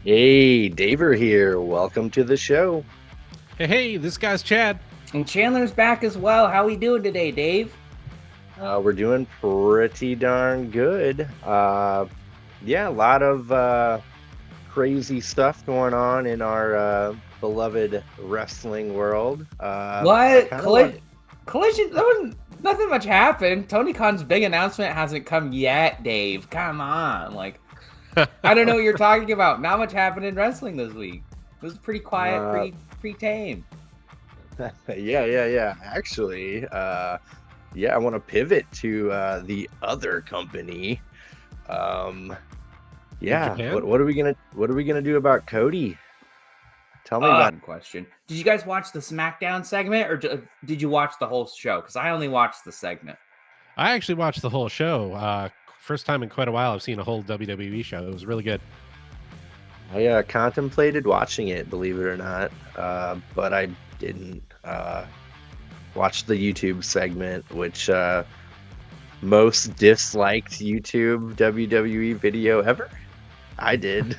Hey, Daver here. Welcome to the show. Hey, this guy's Chad. And Chandler's back as well. How we doing today, Dave? We're doing pretty darn good. Yeah, a lot of crazy stuff going on in our beloved wrestling world. I What? kind of want. Collision? There wasn't nothing much happened. Tony Khan's big announcement hasn't come yet, Dave. Come on. I don't know what you're talking about. Not much happened in wrestling this week. It was pretty quiet, Uh, pretty tame. yeah. Actually, yeah, I want to pivot to the other company. Um, In yeah, Japan? what are we gonna do about Cody? Tell me about. Question. Did you guys watch the SmackDown segment or did you watch the whole show? Because I only watched the segment. I actually watched the whole show. First time in quite a while I've seen a whole WWE show. It was really good. I contemplated watching it, believe it or not, but I didn't watch the YouTube segment, which most disliked YouTube WWE video ever. I did.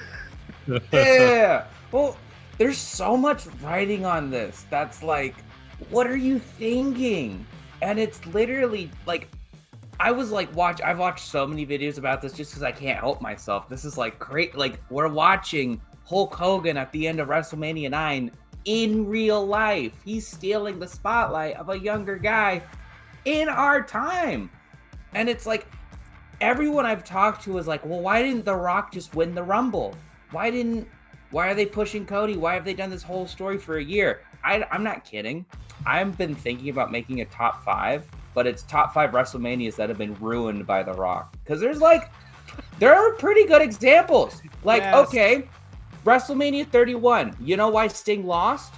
Yeah. Well, there's so much writing on this that's like, what are you thinking? And it's literally like, I've watched so many videos about this just because I can't help myself. This is like great. Like, we're watching Hulk Hogan at the end of WrestleMania 9 in real life. He's stealing the spotlight of a younger guy in our time. And it's like, everyone I've talked to is like, well, why didn't The Rock just win the Rumble? Why are they pushing Cody? Why have they done this whole story for a year? I'm not kidding. I've been thinking about making a top 5, but it's top 5 WrestleManias that have been ruined by The Rock. Because there are pretty good examples. Yes. Okay, WrestleMania 31. You know why Sting lost?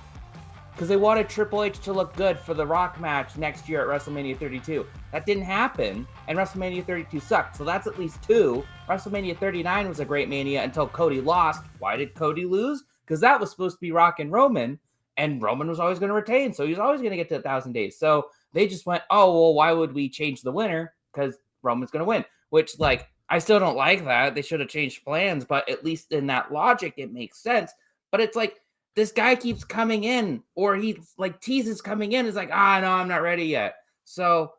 Because they wanted Triple H to look good for the Rock match next year at WrestleMania 32. That didn't happen, and WrestleMania 32 sucked. So that's at least 2. WrestleMania 39 was a great Mania until Cody lost. Why did Cody lose? Because that was supposed to be Rock and Roman was always going to retain, so he was always going to get to 1,000 days. So they just went, oh, well, why would we change the winner? Because Roman's going to win, which, like, I still don't like that. They should have changed plans, but at least in that logic, it makes sense. But it's like, this guy keeps coming in, or he like teases coming in. Is like, no, I'm not ready yet. So,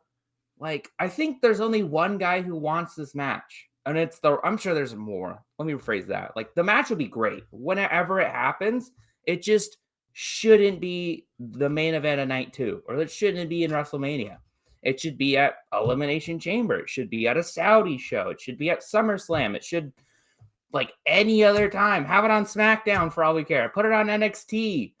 like, I think there's only one guy who wants this match, and I'm sure there's more. Let me rephrase that. Like, the match will be great whenever it happens. It just shouldn't be the main event of night 2, or it shouldn't be in WrestleMania. It should be at Elimination Chamber. It should be at a Saudi show. It should be at SummerSlam. It should like any other time. Have it on SmackDown for all we care. Put it on NXT.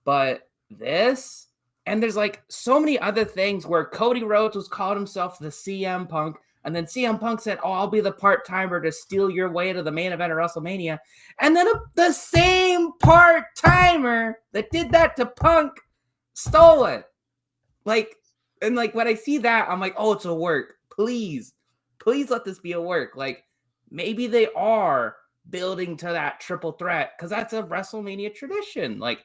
But this, and there's like so many other things where Cody Rhodes was called himself the CM Punk, and then CM Punk said, "Oh, I'll be the part-timer to steal your way to the main event of WrestleMania." And then the same part-timer that did that to Punk stole it. Like, and like when I see that, I'm like, "Oh, it's a work. Please let this be a work." Like, maybe they are building to that triple threat because that's a WrestleMania tradition. Like,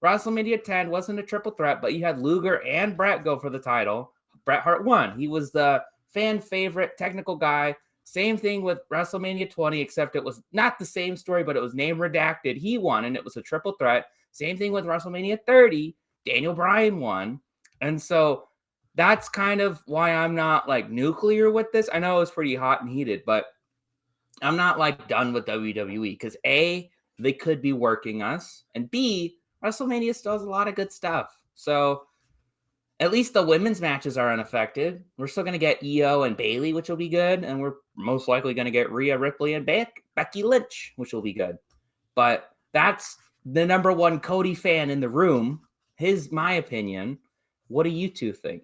WrestleMania 10 wasn't a triple threat, but you had Luger and Bret go for the title. Bret Hart won. He was the fan favorite technical guy. Same thing with WrestleMania 20, except it was not the same story, but it was name redacted. He won, and it was a triple threat. Same thing with WrestleMania 30. Daniel Bryan won. And so that's kind of why I'm not like nuclear with this. I know it was pretty hot and heated, but I'm not like done with WWE because A, they could be working us, and B, WrestleMania still has a lot of good stuff. So at least the women's matches are unaffected. We're still going to get Io and Bayley, which will be good, and we're most likely going to get Rhea Ripley and Becky Lynch, which will be good. But that's the number one Cody fan in the room. My opinion. What do you two think?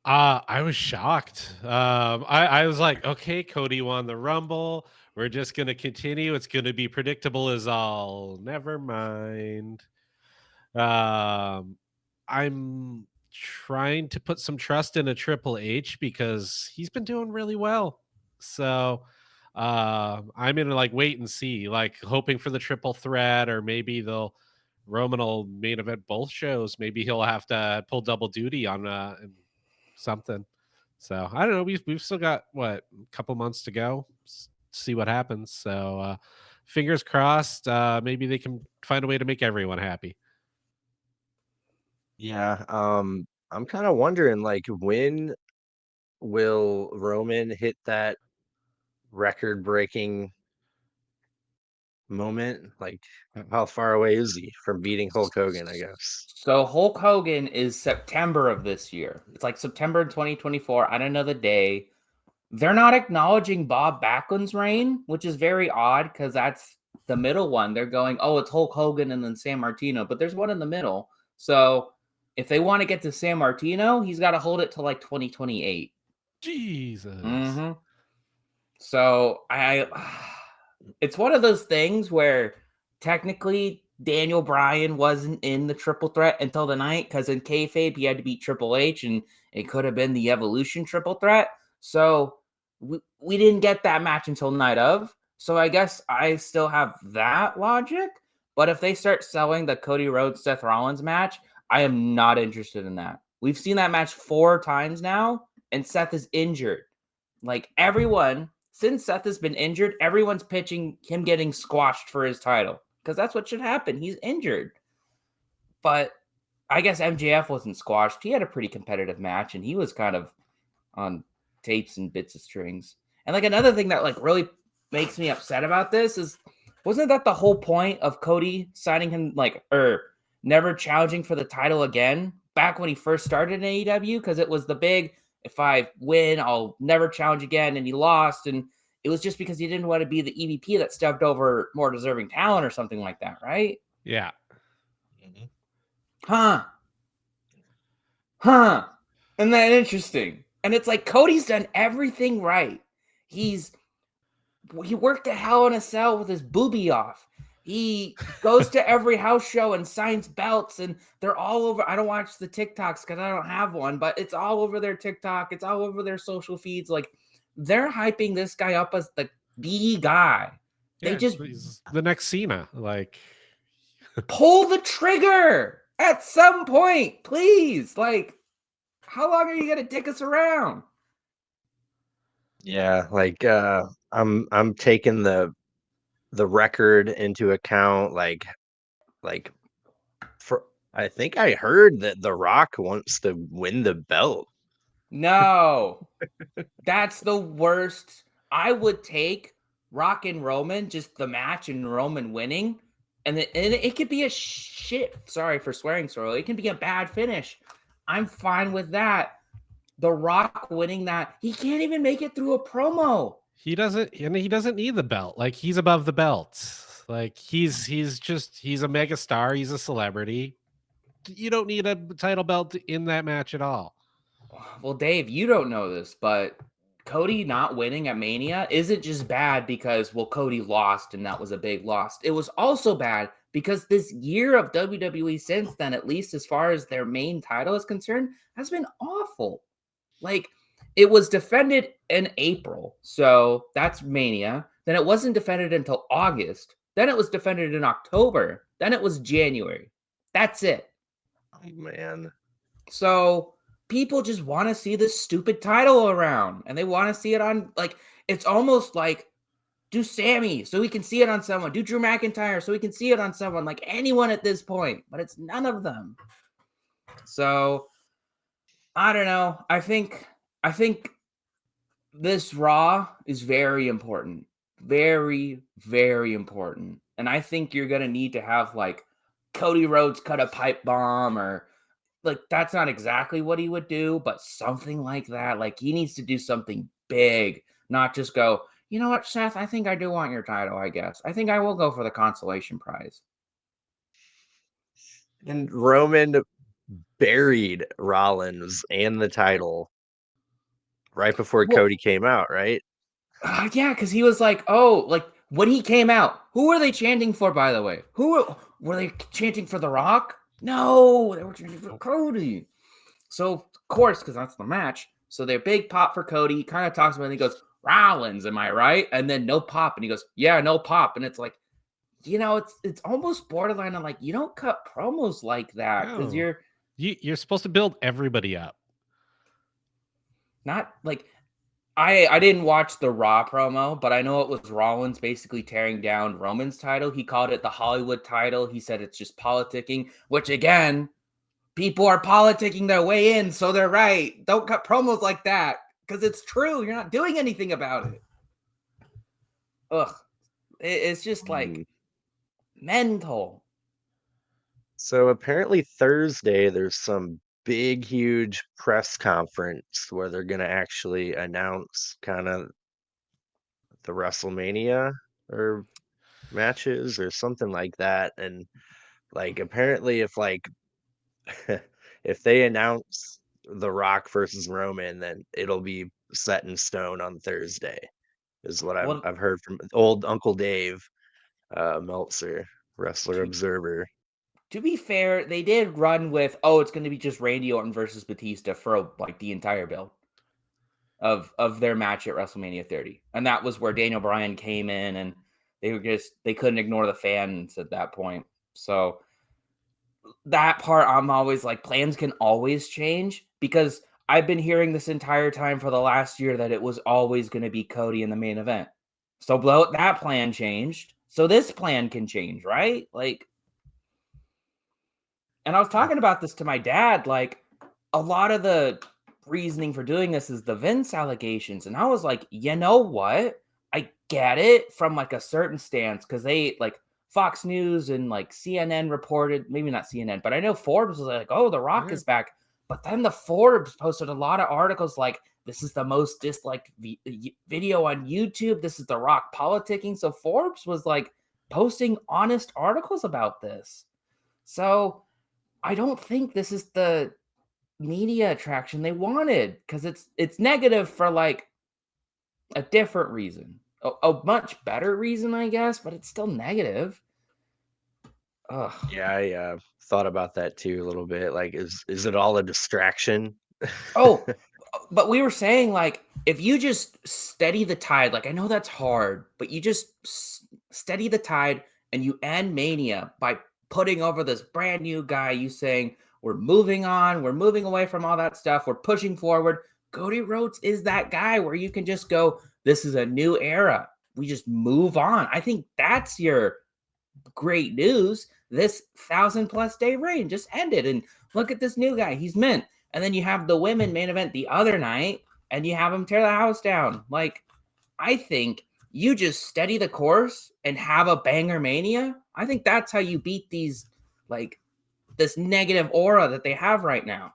I was shocked. I was like, okay, Cody won the Rumble. We're just gonna continue. It's gonna be predictable as all. Never mind. Um, I'm trying to put some trust in a Triple H because he's been doing really well. So I'm gonna like wait and see, like hoping for the triple threat, or maybe Roman will main event both shows. Maybe he'll have to pull double duty on something. So I don't know. We've still got what, a couple months to go. See what happens. So fingers crossed. Maybe they can find a way to make everyone happy. Yeah, I'm kind of wondering, like, when will Roman hit that record-breaking moment? Like, how far away is he from beating Hulk Hogan, I guess? So Hulk Hogan is September of this year. It's like September 2024. I don't know the day. They're not acknowledging Bob Backlund's reign, which is very odd because that's the middle one. They're going, oh, it's Hulk Hogan and then San Martino, but there's one in the middle. So if they want to get to San Martino, he's got to hold it to like 2028. Jesus. Mm-hmm. So it's one of those things where technically Daniel Bryan wasn't in the triple threat until the night because in kayfabe he had to beat Triple H and it could have been the Evolution triple threat. So we didn't get that match until night of. So I guess I still have that logic. But if they start selling the Cody Rhodes Seth Rollins match, I am not interested in that. We've seen that match 4 times now, and Seth is injured. Like everyone, since Seth has been injured, everyone's pitching him getting squashed for his title because that's what should happen. He's injured. But I guess MJF wasn't squashed. He had a pretty competitive match, and he was kind of on tapes and bits of strings. And like another thing that like really makes me upset about this is, wasn't that the whole point of Cody signing him like or never challenging for the title again back when he first started in AEW? Because it was the big, if I win, I'll never challenge again, and he lost, and it was just because he didn't want to be the EVP that stepped over more deserving talent or something like that, right? Yeah. Huh. Isn't that interesting? And it's like Cody's done everything right. He worked a Hell in a Cell with his boobie off. He goes to every house show and signs belts, and they're all over. I don't watch the TikToks because I don't have one, but it's all over their TikTok. It's all over their social feeds. Like they're hyping this guy up as the guy. They just he's the next Cena. Like, pull the trigger at some point, please. Like, how long are you gonna dick us around? Yeah, like I'm taking the record into account, like for I think I heard that The Rock wants to win the belt. No. That's the worst. I would take Rock and Roman, just the match and Roman winning. And it could be a shit. Sorry for swearing so early. It can be a bad finish. I'm fine with that. The Rock winning that. He can't even make it through a promo. he doesn't need the belt. Like, he's above the belt. Like, he's a mega star. He's a celebrity. You don't need a title belt in that match at all. Well, Dave, you don't know this, but Cody not winning at Mania isn't just bad because, well, Cody lost and that was a big loss. It was also bad because this year of WWE since then, at least as far as their main title is concerned, has been awful. Like, it was defended in April, so that's Mania. Then it wasn't defended until August. Then it was defended in October. Then it was January. That's it. Oh man. So people just want to see this stupid title around, and they want to see it on, like, it's almost like, do Sammy so we can see it on someone, do Drew McIntyre so we can see it on someone, like anyone at this point, but it's none of them. So I don't know. I think this Raw is very important. Very, very important. And I think you're going to need to have like Cody Rhodes cut a pipe bomb, or like, that's not exactly what he would do, but something like that. Like, he needs to do something big, not just go, you know what, Seth, I think I do want your title, I guess. I think I will go for the consolation prize. And Roman buried Rollins and the title right before Cody came out, right? Yeah, because he was like, oh, like when he came out, who were they chanting for, by the way? Were they chanting for The Rock? No, they were chanting for Cody. So, of course, because that's the match. So they're big pop for Cody. He kind of talks about it and he goes, Rollins, am I right? And then no pop. And he goes, yeah, no pop. And it's like, you know, it's almost borderline on like, you don't cut promos like that because No. You're supposed to build everybody up. Not like, I didn't watch the Raw promo, but I know it was Rollins basically tearing down Roman's title. He called it the Hollywood title. He said it's just politicking, which again, people are politicking their way in, so they're right. Don't cut promos like that because it's true. You're not doing anything about it. Ugh. It's just like mental. So apparently Thursday there's some big, huge press conference where they're gonna actually announce kind of the WrestleMania or matches or something like that. And like apparently if they announce The Rock versus Roman, then it'll be set in stone on Thursday, is what Well, I've heard from old Uncle Dave, Meltzer, Wrestler Observer. to be fair, they did run with, oh, it's going to be just Randy Orton versus Batista for like the entire build of their match at WrestleMania 30. And that was where Daniel Bryan came in and they couldn't ignore the fans at that point. So that part I'm always like, plans can always change because I've been hearing this entire time for the last year that it was always going to be Cody in the main event. So that plan changed. So this plan can change, right? Like, and I was talking about this to my dad, like a lot of the reasoning for doing this is the Vince allegations. And I was like, you know what? I get it from like a certain stance because they like Fox News and like CNN reported, maybe not CNN, but I know Forbes was like, oh, The Rock is back. But then the Forbes posted a lot of articles like, this is the most disliked video on YouTube. This is The Rock politicking. So Forbes was like posting honest articles about this. So I don't think this is the media attraction they wanted because it's negative for like a different reason, a much better reason, I guess, but it's still negative. Ugh. Yeah, I thought about that too a little bit. Like, is it all a distraction? Oh, but we were saying like if you just steady the tide, like I know that's hard, but you just steady the tide and you end Mania by putting over this brand new guy, you saying we're moving on, we're moving away from all that stuff, we're pushing forward. Cody Rhodes is that guy where you can just go, this is a new era. We just move on. I think that's your great news. This 1,000+ day reign just ended, and look at this new guy. He's mint. And then you have the women main event the other night, and you have him tear the house down. Like, I think you just steady the course and have a banger Mania. I think that's how you beat these, like, this negative aura that they have right now.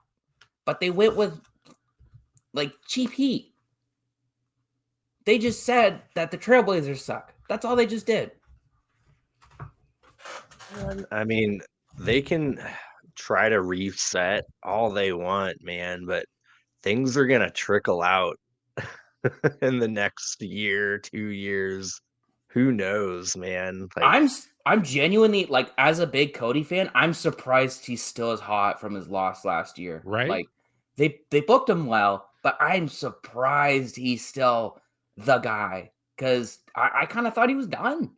But they went with, like, cheap heat. They just said that the Trailblazers suck. That's all they just did. I mean, they can try to reset all they want, man, but things are gonna trickle out in the next year, 2 years. Who knows, man? Like, I'm genuinely like, as a big Cody fan, I'm surprised he's still as hot from his loss last year. Right? Like they booked him well, but I'm surprised he's still the guy because I kind of thought he was done.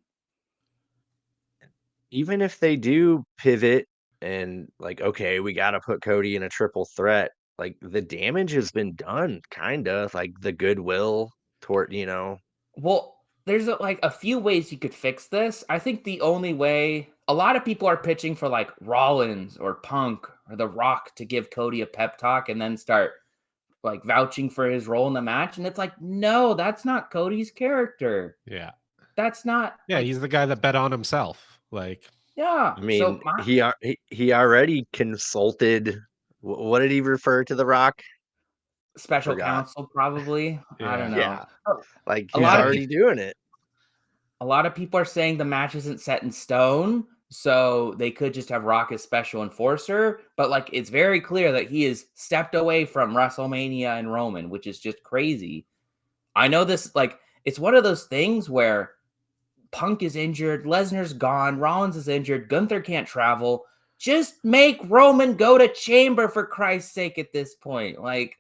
even if they do pivot and like, okay, we gotta put Cody in a triple threat, like the damage has been done, kinda, like the goodwill toward, Well, there's like a few ways you could fix this. I think the only way a lot of people are pitching for like Rollins or Punk or The Rock to give Cody a pep talk and then start like vouching for his role in the match. And it's like, no, that's not Cody's character. Yeah. That's not. Yeah, like, he's the guy that bet on himself. Like, yeah. I So mean, he already consulted. What did he refer to The Rock? special Forgot. counsel, probably. I don't yeah. know. Yeah, like A he's lot of already doing it. A lot of people are saying the match isn't set in stone, so they could just have Rock as special enforcer. But like, it's very clear that he has stepped away from WrestleMania and Roman, which is just crazy. I know this, like, it's one of those things where Punk is injured, Lesnar's gone, Rollins is injured, Gunther can't travel. Just make Roman go to Chamber for Christ's sake at this point. Like,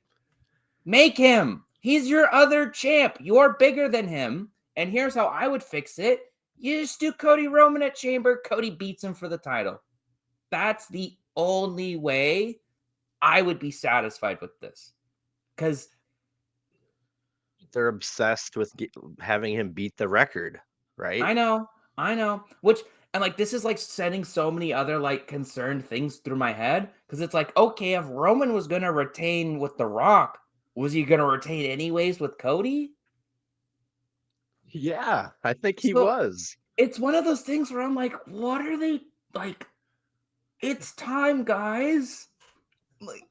make him. He's your other champ. You're bigger than him. And here's how I would fix it. You just do Cody Roman at Chamber. Cody beats him for the title. That's the only way I would be satisfied with this. Because they're obsessed with having him beat the record, right? I know. Which and like this is like sending so many other like concerned things through my head because it's like, okay, if Roman was gonna retain with The Rock, was he gonna retain anyways with Cody? Yeah, I think he So was. it's one of those things where I'm like, what are they like? It's time, guys. Like,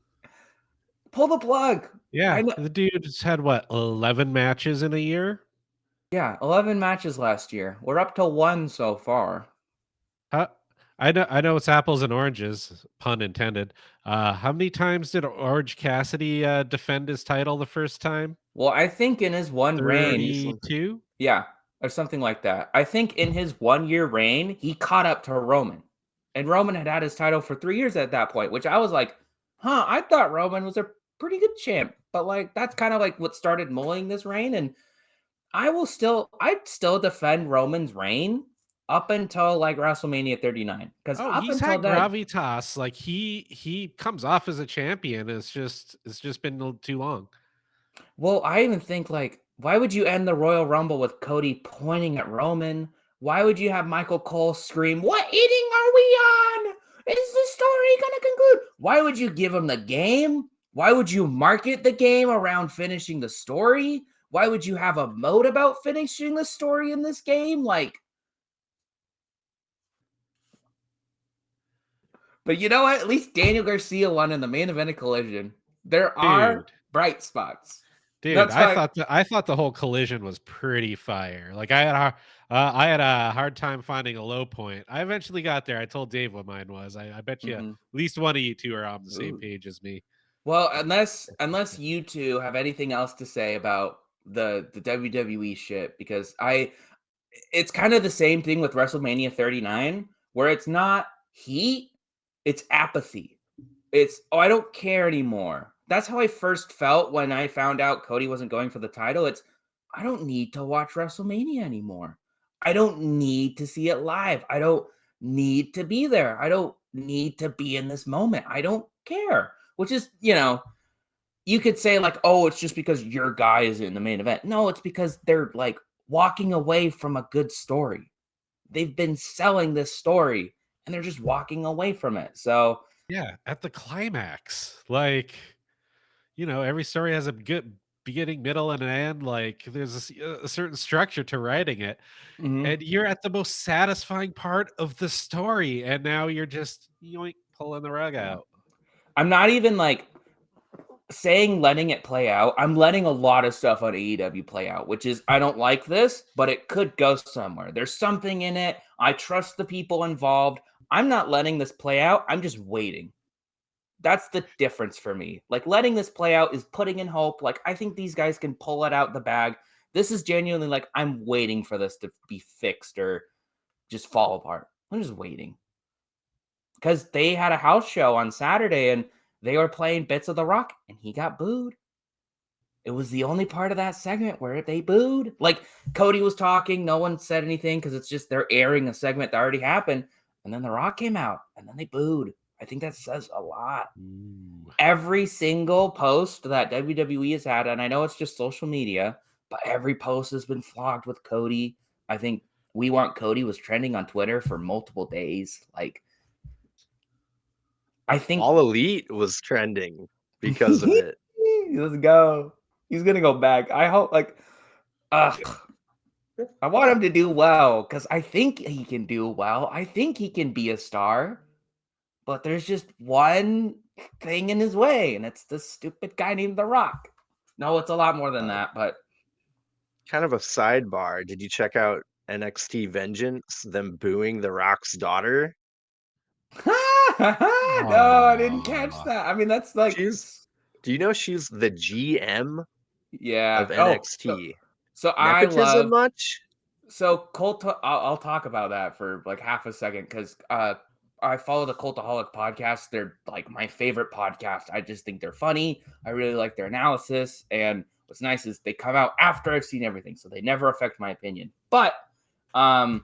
pull the plug. I Yeah, know. the dude's had what, 11 matches in a year? Yeah, 11 matches last year. We're up to 1 so far. Huh? I know it's apples and oranges, pun intended. How many times did Orange Cassidy defend his title the first time? Well, I think in his one reign, 32? yeah, or something like that. I think in his 1-year reign, he caught up to Roman. And Roman had had his title for 3 years at that point, which I was like, "Huh, I thought Roman was a pretty good champ." But like that's kind of like what started mulling this reign and I'd still defend Roman's reign up until like WrestleMania 39 cuz Oh, up he's until had then, gravitas. Like he comes off as a champion. It's just been too long. well, I even think like, why would you end the Royal Rumble with Cody pointing at Roman? Why would you have Michael Cole scream, "What inning are we on? Is the story gonna conclude?" Why would you give him the game? Why would you market the game around finishing the story? Why would you have a mode about finishing the story in this game? Like, but you know what? At least Daniel Garcia won in the main event of Collision. There are Dude. bright spots. Dude, That's why. I thought the whole collision was pretty fire. Like I had a hard time finding a low point. I eventually got there. I told Dave what mine was. I bet you at Mhm. least one of you two are on the same Ooh. page as me. Well, unless you two have anything else to say about the WWE shit, because it's kind of the same thing with WrestleMania 39, where it's not heat, it's apathy. It's oh, I don't care anymore. That's how I first felt when I found out Cody wasn't going for the title. It's I don't need to watch WrestleMania anymore. I don't need to see it live. I don't need to be there. I don't need to be in this moment. I don't care. Which is, you could say like, "Oh, it's just because your guy is in the main event." No, it's because they're like walking away from a good story. They've been selling this story and they're just walking away from it. So, Yeah, at the climax. Like, every story has a good beginning, middle, and an end. Like there's a certain structure to writing it. mhm. And you're at the most satisfying part of the story. And now you're just yoink, pulling the rug Yeah. out. I'm not even like saying letting it play out. I'm letting a lot of stuff on AEW play out, which is I don't like this, but it could go somewhere. There's something in it. I trust the people involved. I'm not letting this play out. I'm just waiting. That's the difference for me. Like letting this play out is putting in hope. Like I think these guys can pull it out the bag. This is genuinely like I'm waiting for this to be fixed or just fall apart. I'm just waiting. Because they had a house show on Saturday and they were playing bits of The Rock and he got booed. It was the only part of that segment where they booed. Like Cody was talking, no one said anything because it's just they're airing a segment that already happened. And then The Rock came out and then they booed. I think that says a lot. Ooh. Every single post that WWE has had, and I know it's just social media, but every post has been flogged with Cody. I think We Want Cody was trending on Twitter for multiple days. Like, I think All Elite was trending because of it. let's go. He's gonna go back. I hope ugh. I want him to do well because I think he can do well. I think he can be a star, but there's just one thing in his way, and it's this stupid guy named The Rock. No, it's a lot more than Uh, that, but Kind of a sidebar. Did you check out NXT Vengeance? Them booing The Rock's daughter. no, I didn't catch Aw. that. I mean, that's like, She's. Do you know she's the GM yeah. of Oh, so, NXT? so I Nepotism love much? so Cult. I'll talk about that for like half a second because I follow the Cultaholic podcast. They're like my favorite podcast. I just think they're funny. I really like their analysis, and what's nice is they come out after I've seen everything, so they never affect my opinion. But um,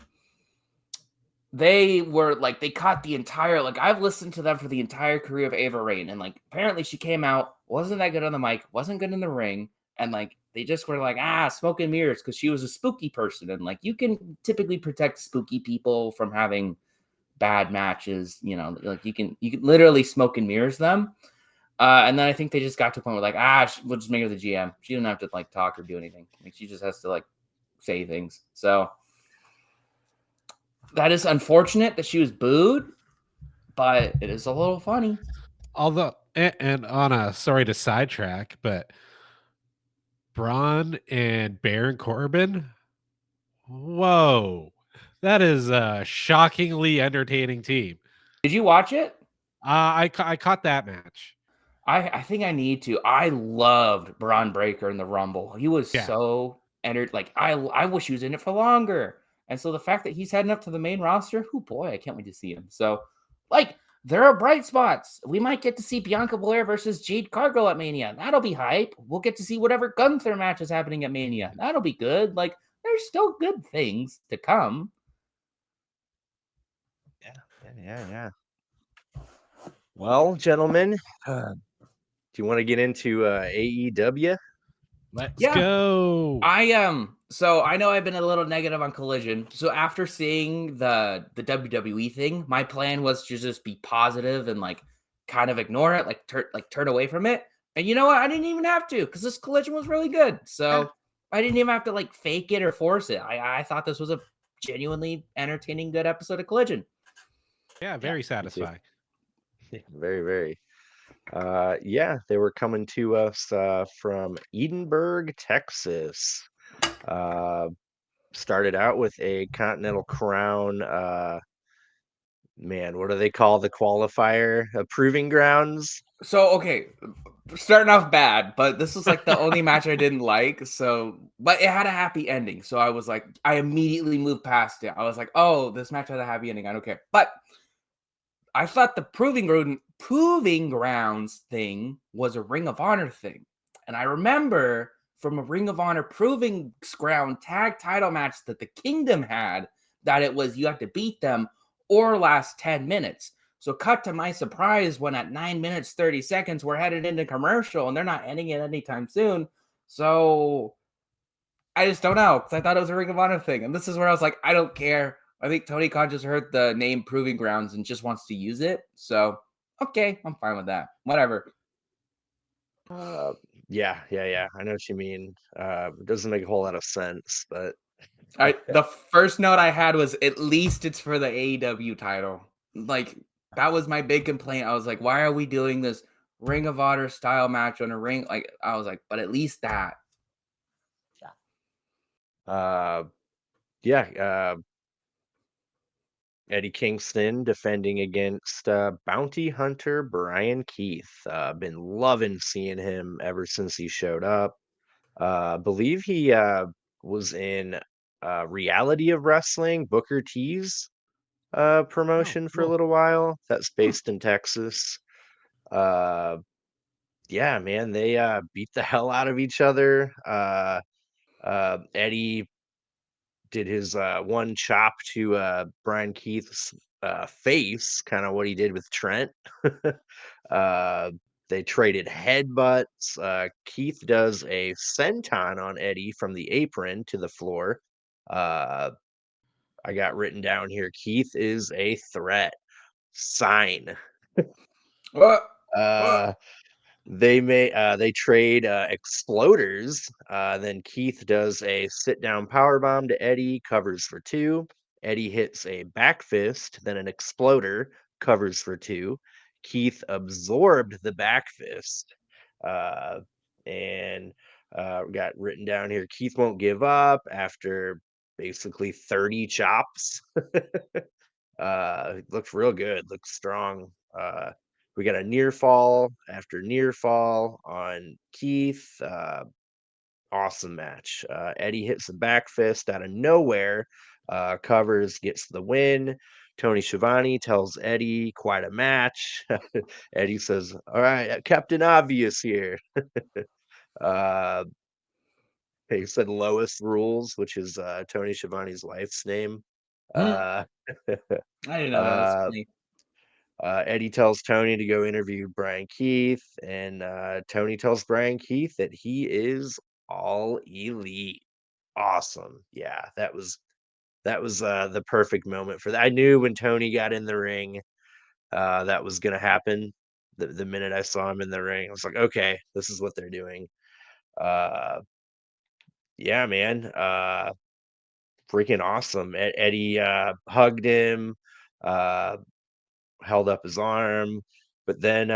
they were like they caught the entire like I've listened to them for the entire career of Ava Rain, and like apparently she came out wasn't that good on the mic, wasn't good in the ring, and like they just were like, smoke and mirrors, because she was a spooky person. And like, you can typically protect spooky people from having bad matches, like you can literally smoke and mirrors them. And then I think they just got to a point where like, we'll just make her the GM. She doesn't have to like talk or do anything. Like, she just has to like say things. So that is unfortunate that she was booed, but it is a little funny. Although, and on a, sorry to sidetrack, but Braun and Baron Corbin, whoa, that is a shockingly entertaining team. Did you watch it? I caught that match. I think I need to. I loved Braun Breaker in the Rumble. He was so entered. Like, I wish he was in it for longer. And so the fact that he's heading up to the main roster, oh boy, I can't wait to see him. So, like, there are bright spots. We might get to see Bianca Belair versus Jade Cargill at Mania. That'll be hype. We'll get to see whatever Gunther match is happening at Mania. That'll be good. Like, there's still good things to come. Yeah. Well, gentlemen, do you want to get into AEW? Let's go. So I know I've been a little negative on Collision. So after seeing the WWE thing, my plan was to just be positive and like kind of ignore it, like turn away from it. And you know what? I didn't even have to, because this Collision was really good. So I didn't even have to like fake it or force it. I thought this was a genuinely entertaining, good episode of Collision. Yeah, very satisfying. Very, very. They were coming to us from Edinburgh, Texas. Started out with a Continental Crown. What do they call the qualifier? Proving grounds. So, okay, starting off bad, but this was like the only match I didn't like. So, but it had a happy ending. So I was like, I immediately moved past it. I was like, oh, this match had a happy ending. I don't care. But I thought the proving grounds thing was a Ring of Honor thing. And I remember from a Ring of Honor proving ground tag title match that the Kingdom had, that it was you have to beat them or last 10 minutes. So cut to my surprise when at 9 minutes, 30 seconds, we're headed into commercial and they're not ending it anytime soon. So I just don't know, because I thought it was a Ring of Honor thing. And this is where I was like, I don't care. I think Tony Khan just heard the name Proving Grounds and just wants to use it. So, okay, I'm fine with that. Whatever. Yeah. I know what you mean. It doesn't make a whole lot of sense, but The first note I had was, at least it's for the AEW title. Like, that was my big complaint. I was like, why are we doing this Ring of Honor style match on a ring? Like, I was like, but at least that. Eddie Kingston defending against bounty hunter Brian Keith. Been loving seeing him ever since he showed up. Believe he was in Reality of Wrestling, Booker T's promotion for a little while. That's based in Texas. Man, they beat the hell out of each other. Eddie did his one chop to Brian Keith's face, kind of what he did with Trent. They traded headbutts. Keith does a senton on Eddie from the apron to the floor. I got written down here, Keith is a threat. Sign. What? They trade exploders. Then Keith does a sit down power bomb to Eddie, covers for 2. Eddie hits a back fist, then an exploder, covers for 2. Keith absorbed the back fist, and got written down here. Keith won't give up after basically 30 chops. Looks real good. Looks strong. We got a near fall after near fall on Keith. Awesome match. Eddie hits a back fist out of nowhere, covers, gets the win. Tony Schiavone tells Eddie, quite a match. Eddie says, all right, Captain Obvious here. He said Lois Rules, which is Tony Schiavone's wife's name. I didn't know that. That's funny. Eddie tells Tony to go interview Brian Keith, and Tony tells Brian Keith that he is All Elite. Awesome. Yeah, that was the perfect moment for that. I knew when Tony got in the ring, that was gonna happen. The minute I saw him in the ring, I was like, okay, this is what they're doing. Uh, yeah, man. Freaking awesome. Eddie hugged him, uh, held up his arm, but then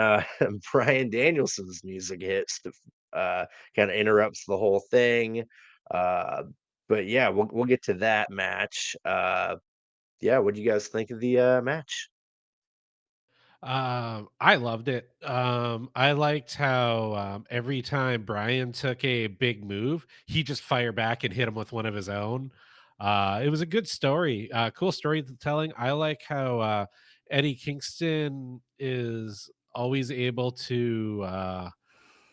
Brian Danielson's music hits to kind of interrupts the whole thing. Uh, but yeah, we'll get to that match. Yeah, what do you guys think of the match? I loved it. I liked how every time Brian took a big move, he just fired back and hit him with one of his own. It was a good story, cool storytelling. I like how Eddie Kingston is always able to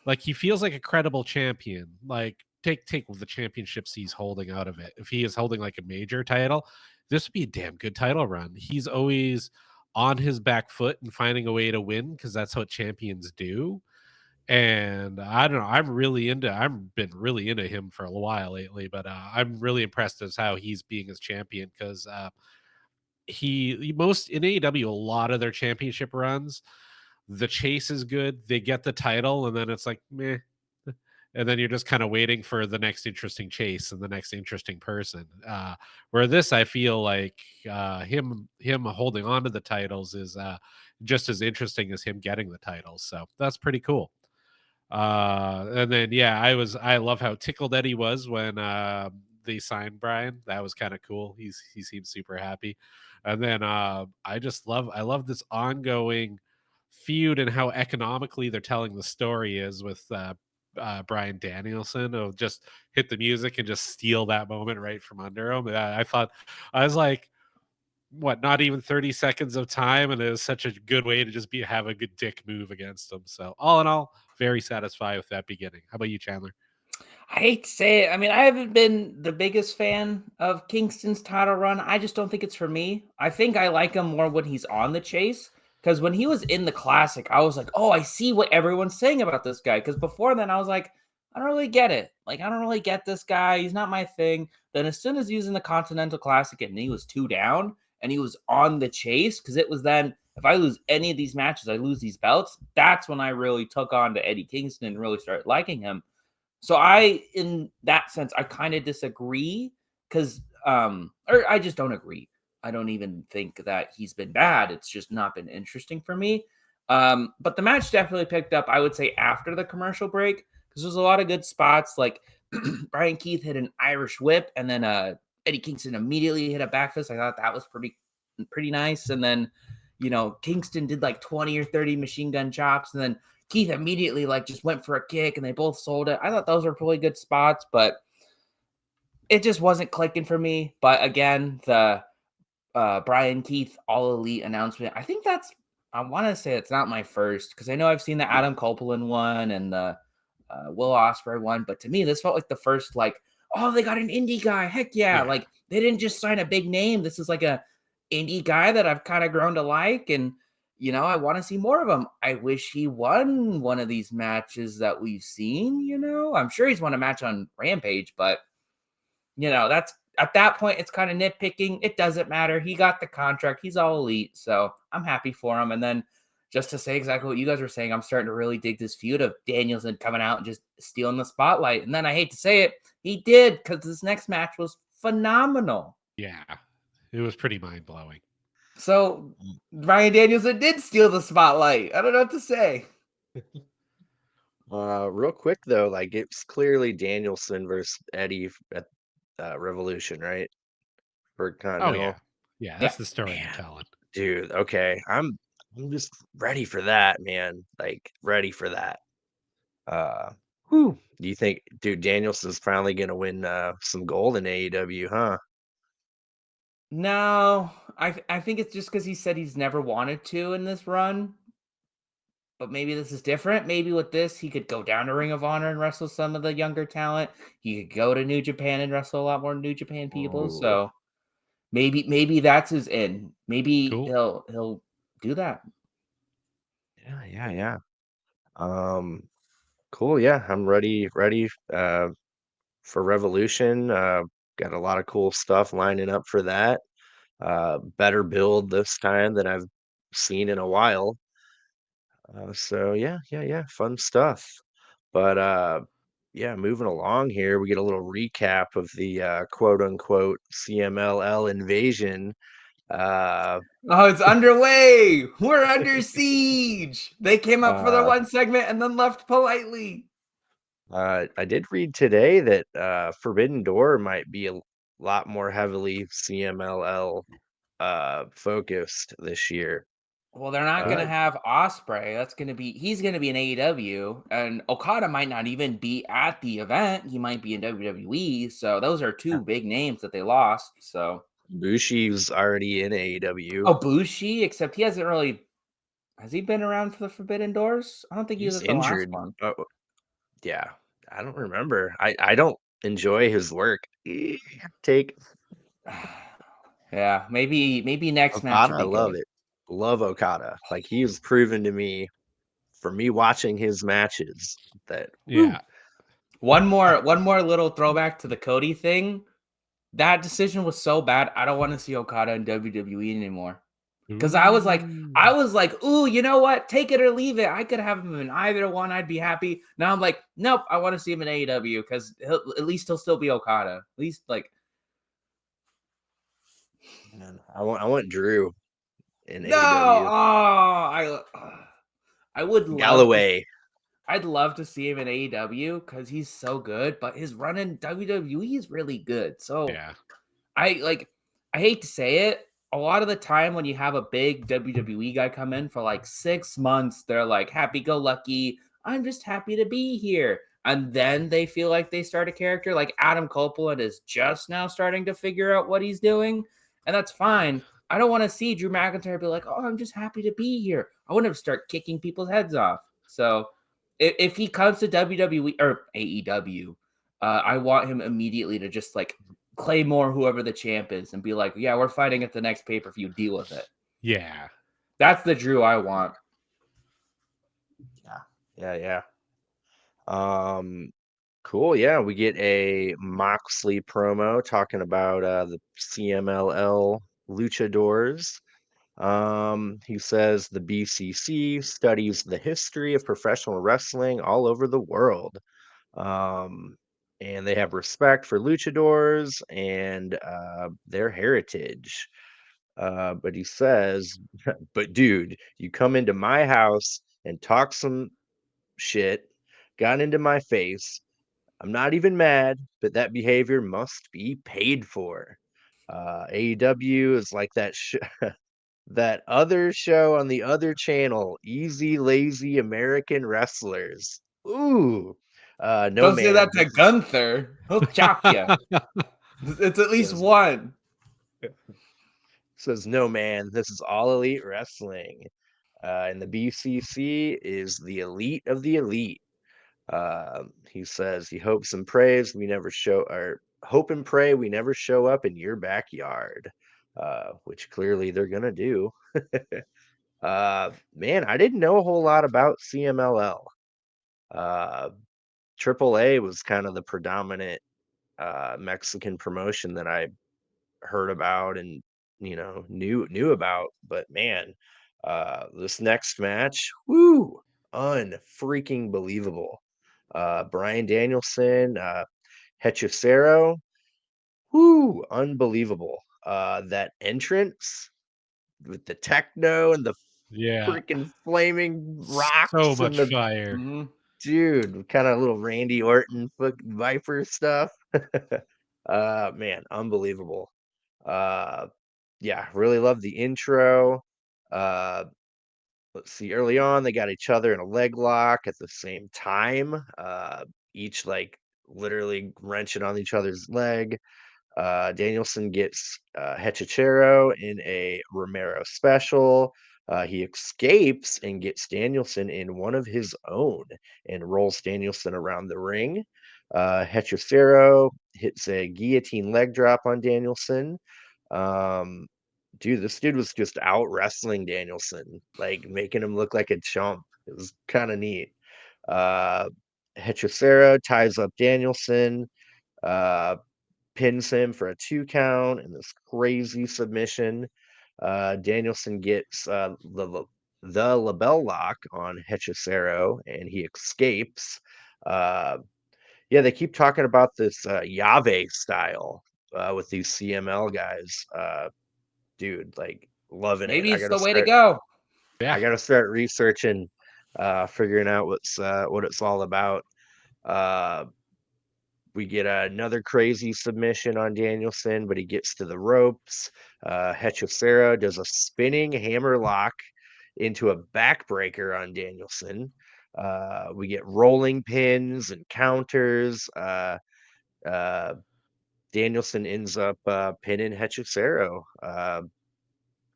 like he feels like a credible champion. Like take the championships he's holding out of it. If he is holding like a major title, this would be a damn good title run. He's always on his back foot and finding a way to win because that's what champions do. And I don't know, I've been really into him for a while lately, but I'm really impressed as how he's being his champion because he most in AEW, a lot of their championship runs, the chase is good, they get the title, and then it's like meh. And then you're just kind of waiting for the next interesting chase and the next interesting person. Where this, I feel like him holding on to the titles is just as interesting as him getting the titles. So that's pretty cool. And then yeah, I love how tickled Eddie was when they signed Brian. That was kind of cool. He seems super happy. And then I love this ongoing feud and how economically they're telling the story is with Brian Danielson of just hit the music and just steal that moment right from under him. I thought I was like, what, not even 30 seconds of time, and it was such a good way to just have a good dick move against him. So all in all, very satisfied with that beginning. How about you, Chandler? I hate to say it. I mean, I haven't been the biggest fan of Kingston's title run. I just don't think it's for me. I think I like him more when he's on the chase. Because when he was in the classic, I was like, oh, I see what everyone's saying about this guy. Because before then, I was like, I don't really get it. Like, I don't really get this guy. He's not my thing. Then as soon as he was in the Continental Classic and he was 2 down and he was on the chase, because it was then, if I lose any of these matches, I lose these belts. That's when I really took on to Eddie Kingston and really started liking him. So in that sense, I kind of disagree because, or I just don't agree. I don't even think that he's been bad. It's just not been interesting for me. But the match definitely picked up, I would say, after the commercial break because there's a lot of good spots. Like Brian Keith hit an Irish whip, and then Eddie Kingston immediately hit a back fist. I thought that was pretty nice. And then, Kingston did like 20 or 30 machine gun chops, and then Keith immediately like just went for a kick and they both sold it. I thought those were really good spots, but it just wasn't clicking for me. But again, the Brian Keith All Elite announcement, I want to say it's not my first because I know I've seen the Adam Copeland one and the Will Ospreay one, but to me, this felt like the first, like, oh, they got an indie guy. Heck yeah. Like, they didn't just sign a big name. This is like a indie guy that I've kind of grown to like. And I want to see more of him. I wish he won one of these matches that we've seen, I'm sure he's won a match on Rampage, but, that's at that point, it's kind of nitpicking. It doesn't matter. He got the contract. He's All Elite. So I'm happy for him. And then just to say exactly what you guys were saying, I'm starting to really dig this feud of Danielson coming out and just stealing the spotlight. And then I hate to say it, he did because this next match was phenomenal. Yeah, it was pretty mind blowing. So Ryan Danielson did steal the spotlight. I don't know what to say. Real quick though, like it's clearly Danielson versus Eddie at Revolution, right? For Oh Continental. yeah, that's Yeah. the story Man, they're telling. dude, okay. I'm just ready for that, man. Like ready for that. Whew. Do you think, dude, Danielson's finally gonna win some gold in AEW, huh? No, I think it's just because he said he's never wanted to in this run. But maybe this is different. Maybe with this, he could go down to Ring of Honor and wrestle some of the younger talent. He could go to New Japan and wrestle a lot more New Japan people. Ooh. So maybe that's his in. Maybe Cool. he'll do that. Yeah. Cool, yeah. I'm ready. for Revolution. Got a lot of cool stuff lining up for that. Better build this time than I've seen in a while. So yeah, fun stuff. But yeah, moving along here, we get a little recap of the quote unquote CMLL invasion. Uh, Oh, it's underway. We're under siege. They came up for their uh, one segment and then left politely. I did read today that Forbidden Door might be a lot more heavily CMLL focused this year. Well, they're not Uh, gonna have Osprey. He's gonna be in AEW, and Okada might not even be at the event. He might be in WWE. So those are two big names that they lost. So Bushi's already in AEW. oh, Bushi, except he hasn't really. Has he been around for the Forbidden Doors? I don't think he was He's at the last injured. one. Yeah, I don't remember. I don't enjoy his work. Take Yeah, maybe next match Okada, would I be love good. it. Love Okada. Like he's proven to me, for me watching his matches, that Yeah. One more little throwback to the Cody thing. That decision was so bad. I don't want to see Okada in WWE anymore. Because I Ooh. was like, ooh, you know what? Take it or leave it. I could have him in either one. I'd be happy. Now I'm like, nope. I want to see him in AEW because at least he'll still be Okada. At least like, man, I want Drew in no. Oh, AEW. I would love to. Galloway. I'd love to see him in AEW because he's so good. But his run in WWE is really good. So Yeah. I like I hate to say it. A lot of the time when you have a big WWE guy come in for like 6 months, they're like happy go lucky. I'm just happy to be here. And then they feel like they start a character. Like Adam Copeland is just now starting to figure out what he's doing. And that's fine. I don't want to see Drew McIntyre be like, oh, I'm just happy to be here. I want to start kicking people's heads off. So if he comes to WWE or AEW, I want him immediately to just like Claymore, whoever the champ is, and be like, yeah, we're fighting at the next pay-per-view. Deal with it. Yeah. That's the Drew I want. Yeah. Cool. Yeah, we get a Moxley promo talking about the CMLL luchadors. He says the BCC studies the history of professional wrestling all over the world. Um, and they have respect for luchadors and their heritage. But he says, but dude, you come into my house and talk some shit, got into my face. I'm not even mad, but that behavior must be paid for. AEW is like that other show on the other channel, Easy Lazy American Wrestlers. Ooh, no Don't say man. that to Gunther. He'll chop you. It's at least Says one. says no man. This is all elite wrestling, and the BCC is the elite of the elite. He says he hopes and prays we never show or hope and pray we never show up in your backyard, which clearly they're gonna do. Man, I didn't know a whole lot about CMLL. Uh, AAA was kind of the predominant Mexican promotion that I heard about and knew about. But man, this next match, woo, unfreaking believable. Brian Danielson, Hechicero, woo, unbelievable. That entrance with the techno and the Yeah. freaking flaming So rocks and much the fire. Mhm. dude, kind of little Randy Orton Viper stuff. Man, unbelievable. Uh, yeah, really love the intro. Uh, let's see, early on they got each other in a leg lock at the same time. Each like literally wrenching on each other's leg. Danielson gets Hechicero in a Romero special. He escapes and gets Danielson in one of his own and rolls Danielson around the ring. Hechicero hits a guillotine leg drop on Danielson. Um, Dude, this dude was just out wrestling Danielson, like making him look like a chump. It was kind of neat. Uh, Hechicero ties up Danielson. pins him for a 2 count in this crazy submission. Danielson gets the label lock on Hechicero, and he escapes. Yeah, they keep talking about this Yave style with these CML guys. Dude, like loving it. Maybe it's the way to go. Yeah. I gotta start researching, figuring out what it's all about. Uh, we get another crazy submission on Danielson, but he gets to the ropes. Hechicero does a spinning hammer lock into a backbreaker on Danielson. We get rolling pins and counters. Uh, Danielson ends up pinning Hechicero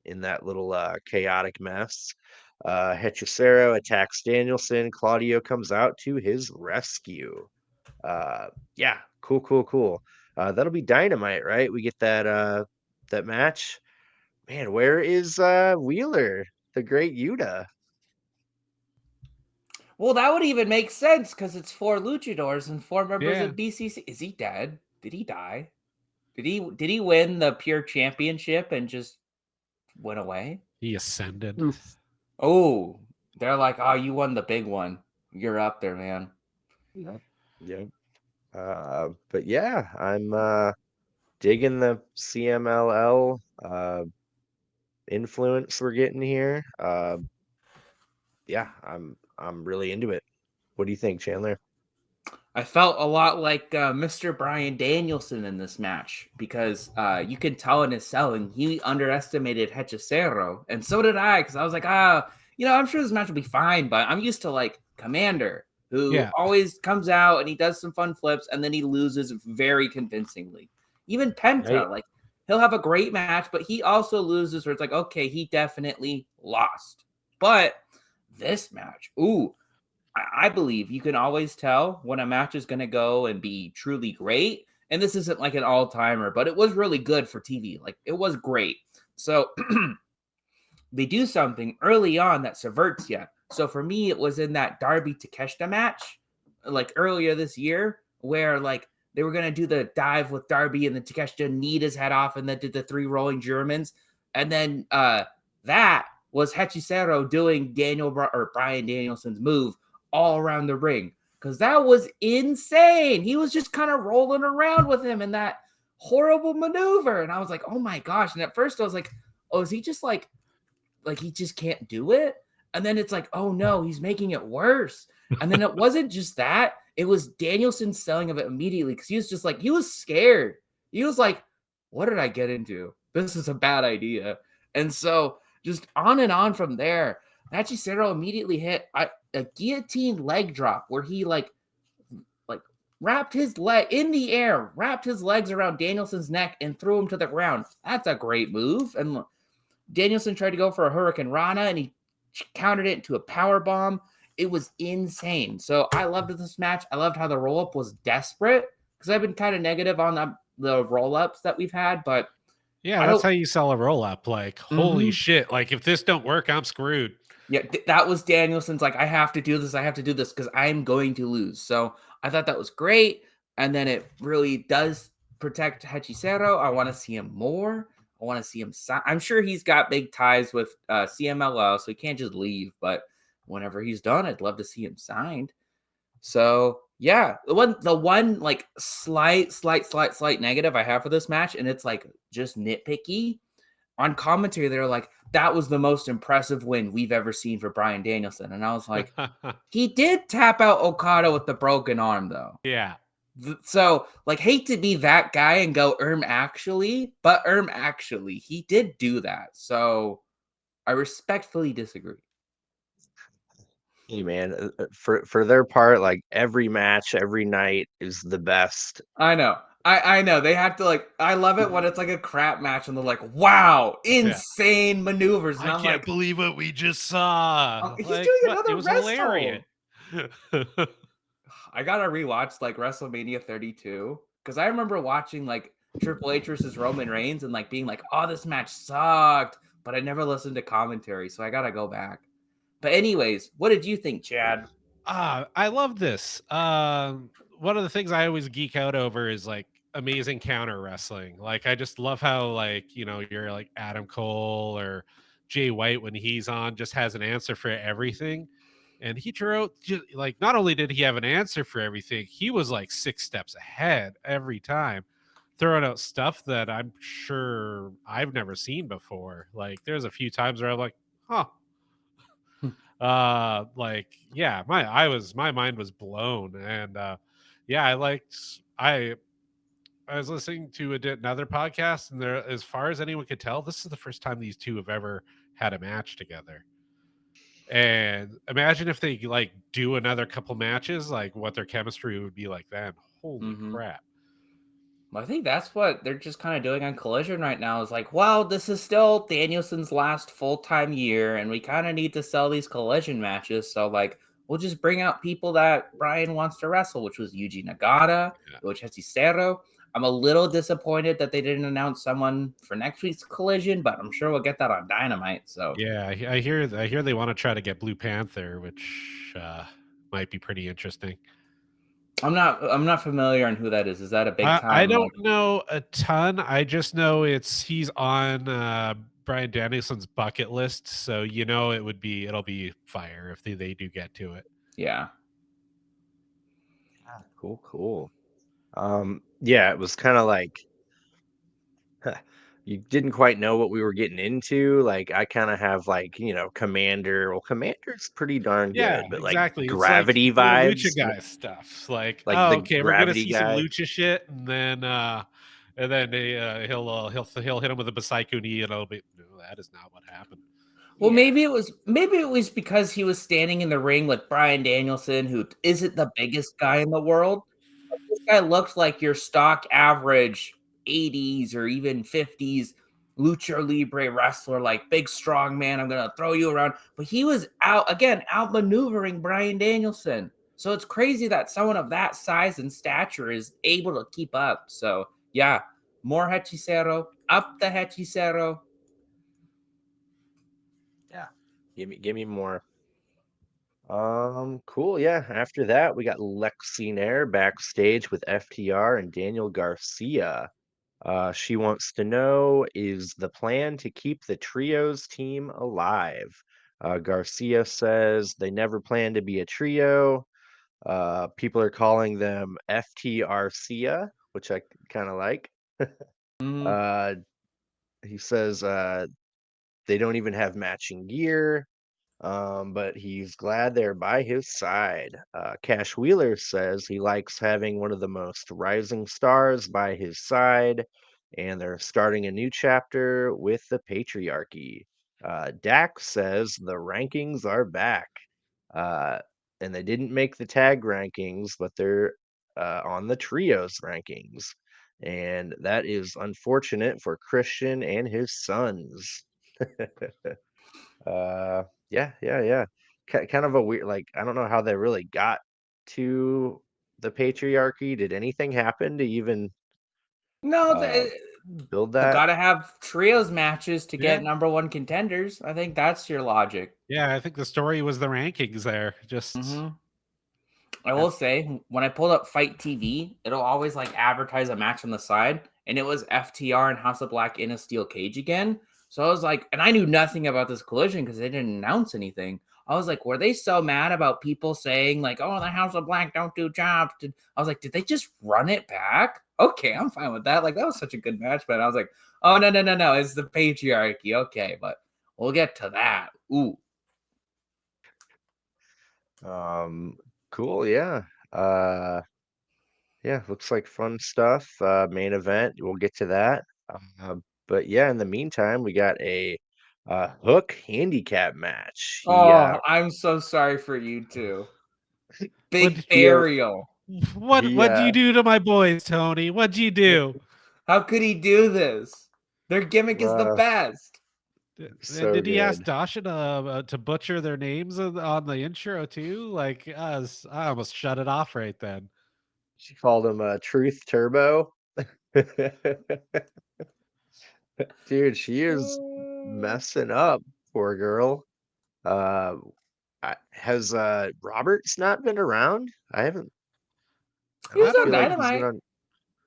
in that little chaotic mess. Hechicero attacks Danielson. Claudio comes out to his rescue. Yeah, cool. That'll be Dynamite, right? We get that match. Man, where is Wheeler, the great Yuta? Well, that would even make sense because it's 4 luchadors and 4 members Yeah. of BCC. Is he dead? Did he die? Did he win the pure championship and just went away? He ascended. Oh, they're like, oh, you won the big one. You're up there, man. Yeah. But yeah, I'm digging the CMLL influence we're getting here. Yeah, I'm really into it. What do you think, Chandler? I felt a lot like Mr. Bryan Danielson in this match because you can tell in his selling he underestimated Hechicero, and so did I because I was like, I'm sure this match will be fine, but I'm used to like Commander who always comes out and he does some fun flips and then he loses very convincingly. Even Penta, Right. like he'll have a great match, but he also loses where it's like, okay, he definitely lost. But this match, I believe you can always tell when a match is going to go and be truly great. And this isn't like an all-timer, but it was really good for TV. Like, it was great. So they do something early on that subverts you. So for me, it was in that Darby Takeshita match, like earlier this year, where like they were going to do the dive with Darby and then Takeshita kneed his head off and then did the 3 rolling Germans. And then that was Hechicero doing Bryan Danielson's move all around the ring because that was insane. He was just kind of rolling around with him in that horrible maneuver. And I was like, oh my gosh. And at first I was like, oh, is he just like he just can't do it? And then it's like, oh no, he's making it worse. And then it wasn't just that. It was Danielson selling of it immediately because he was just like, he was scared. He was like, what did I get into? This is a bad idea. And so just on and on from there, Hechicero immediately hit a guillotine leg drop where he like wrapped his leg in the air, wrapped his legs around Danielson's neck and threw him to the ground. That's a great move. And Danielson tried to go for a Hurricane Rana and he countered it into a power bomb. It was insane. So I loved this match. I loved how the roll-up was desperate because I've been kind of negative on the roll-ups that we've had, but yeah, that's how you sell a roll-up. Like, holy shit. Like, if this don't work, I'm screwed. Yeah, that was Danielson's like, I have to do this because I'm going to lose. So I thought that was great. And then it really does protect Hechicero. I want to see him more. I want to see him. I'm sure he's got big ties with CMLL, so he can't just leave. But whenever he's done, I'd love to see him signed. So yeah, the one like slight negative I have for this match, and it's like just nitpicky. On commentary, they're like, that was the most impressive win we've ever seen for Bryan Danielson. And I was like, he did tap out Okada with the broken arm, though. Yeah. So, like, hate to be that guy and go, actually, he did do that. So, I respectfully disagree. Hey man, for their part, like every match, every night is the best. I know. I know. They have to like, I love it when it's like a crap match and they're like, wow, insane maneuvers. And I I'm can't like, believe what we just saw. he's like, doing another it was wrestle. hilarious. I gotta rewatch like WrestleMania 32 because I remember watching like Triple H versus Roman Reigns and like being like, oh, this match sucked, but I never listened to commentary, so I gotta go back. But anyways, what did you think, Chad? I love this. one of the things I always geek out over is like amazing counter wrestling. Like I just love how like, you know, you're like Adam Cole or Jay White when he's on just has an answer for everything. And he drew out like not only did he have an answer for everything, he was like 6 steps ahead every time, throwing out stuff that I'm sure I've never seen before. Like there's a few times where I'm like, huh, like yeah, my mind was blown. And yeah, I was listening to another podcast, and there, as far as anyone could tell, this is the first time these two have ever had a match together. And imagine if they like do another couple matches, like what their chemistry would be like then. Holy crap. I think that's what they're just kind of doing on Collision right now is like, well, this is still Danielson's last full-time year, and we kind of need to sell these Collision matches. So, like, we'll just bring out people that Brian wants to wrestle, which was Yuji Nagata, which has Hechicero. I'm a little disappointed that they didn't announce someone for next week's Collision, but I'm sure we'll get that on Dynamite. So, yeah, I hear they want to try to get Blue Panther, which might be pretty interesting. I'm not familiar on who that is. Is that a big time? I don't know a ton. I just know he's on Brian Danielson's bucket list, so you know it'll be fire if they do get to it. Yeah. Cool. Yeah, it was kind of like you didn't quite know what we were getting into. Like I kind of have like, you know, Commander. Well, Commander's pretty darn Yeah, good, but like exactly. Gravity It's like vibes, Lucha guy stuff. Like, like oh, the okay, we're gonna Gravity see some guy. Lucha shit, and then he'll hit him with a Psycho knee, and it'll be no, that is not what happened. Well, maybe it was because he was standing in the ring with Brian Danielson, who isn't the biggest guy in the world. Like, this guy looks like your stock average 80s or even 50s lucha libre wrestler, like big strong man. I'm gonna throw you around, but he was outmaneuvering Brian Danielson. So it's crazy that someone of that size and stature is able to keep up. So yeah, more Hechicero, up the Hechicero. Yeah. Give me more. Cool. Yeah. After that, we got Lexi Nair backstage with FTR and Daniel Garcia. She wants to know, is the plan to keep the trios team alive? Garcia says they never plan to be a trio. People are calling them FTRcia, which I kind of like. Uh, he says they don't even have matching gear. But he's glad they're by his side. Cash Wheeler says he likes having one of the most rising stars by his side, and they're starting a new chapter with the patriarchy. Dax says the rankings are back, uh, and they didn't make the tag rankings, but they're on the trios rankings, and that is unfortunate for Christian and his sons. Yeah. Kind of a weird, like, I don't know how they really got to the patriarchy. Did anything happen to even No, build they that? gotta have trios matches to Yeah. get number one contenders. I think that's your logic. Yeah, I think the story was the rankings there. Just I will say, when I pulled up Fight TV, it'll always like advertise a match on the side, and it was FTR and House of Black in a steel cage again. So I was like, and I knew nothing about this collision because they didn't announce anything. I was like, were they so mad about people saying like, "Oh, the House of Black don't do jobs"? I was like, did they just run it back? Okay, I'm fine with that. Like that was such a good match, but I was like, oh no, it's the patriarchy. Okay, but we'll get to that. Ooh. Cool, yeah. Yeah, looks like fun stuff. Main event, we'll get to that. Uh, but yeah, in the meantime, we got a Hook handicap match. Oh, I'm so sorry for you too. Big he burial. what'd you do to my boys, Tony? What'd you do? How could he do this? Their gimmick is the best. And so did he ask good. Dasha to butcher their names on the intro too? Like, I almost shut it off right then. She called him Truth Turbo. Dude, she is messing up, poor girl. Has Roberts not been around? I haven't. He was I on don't feel know. like he's been Dynamite. on.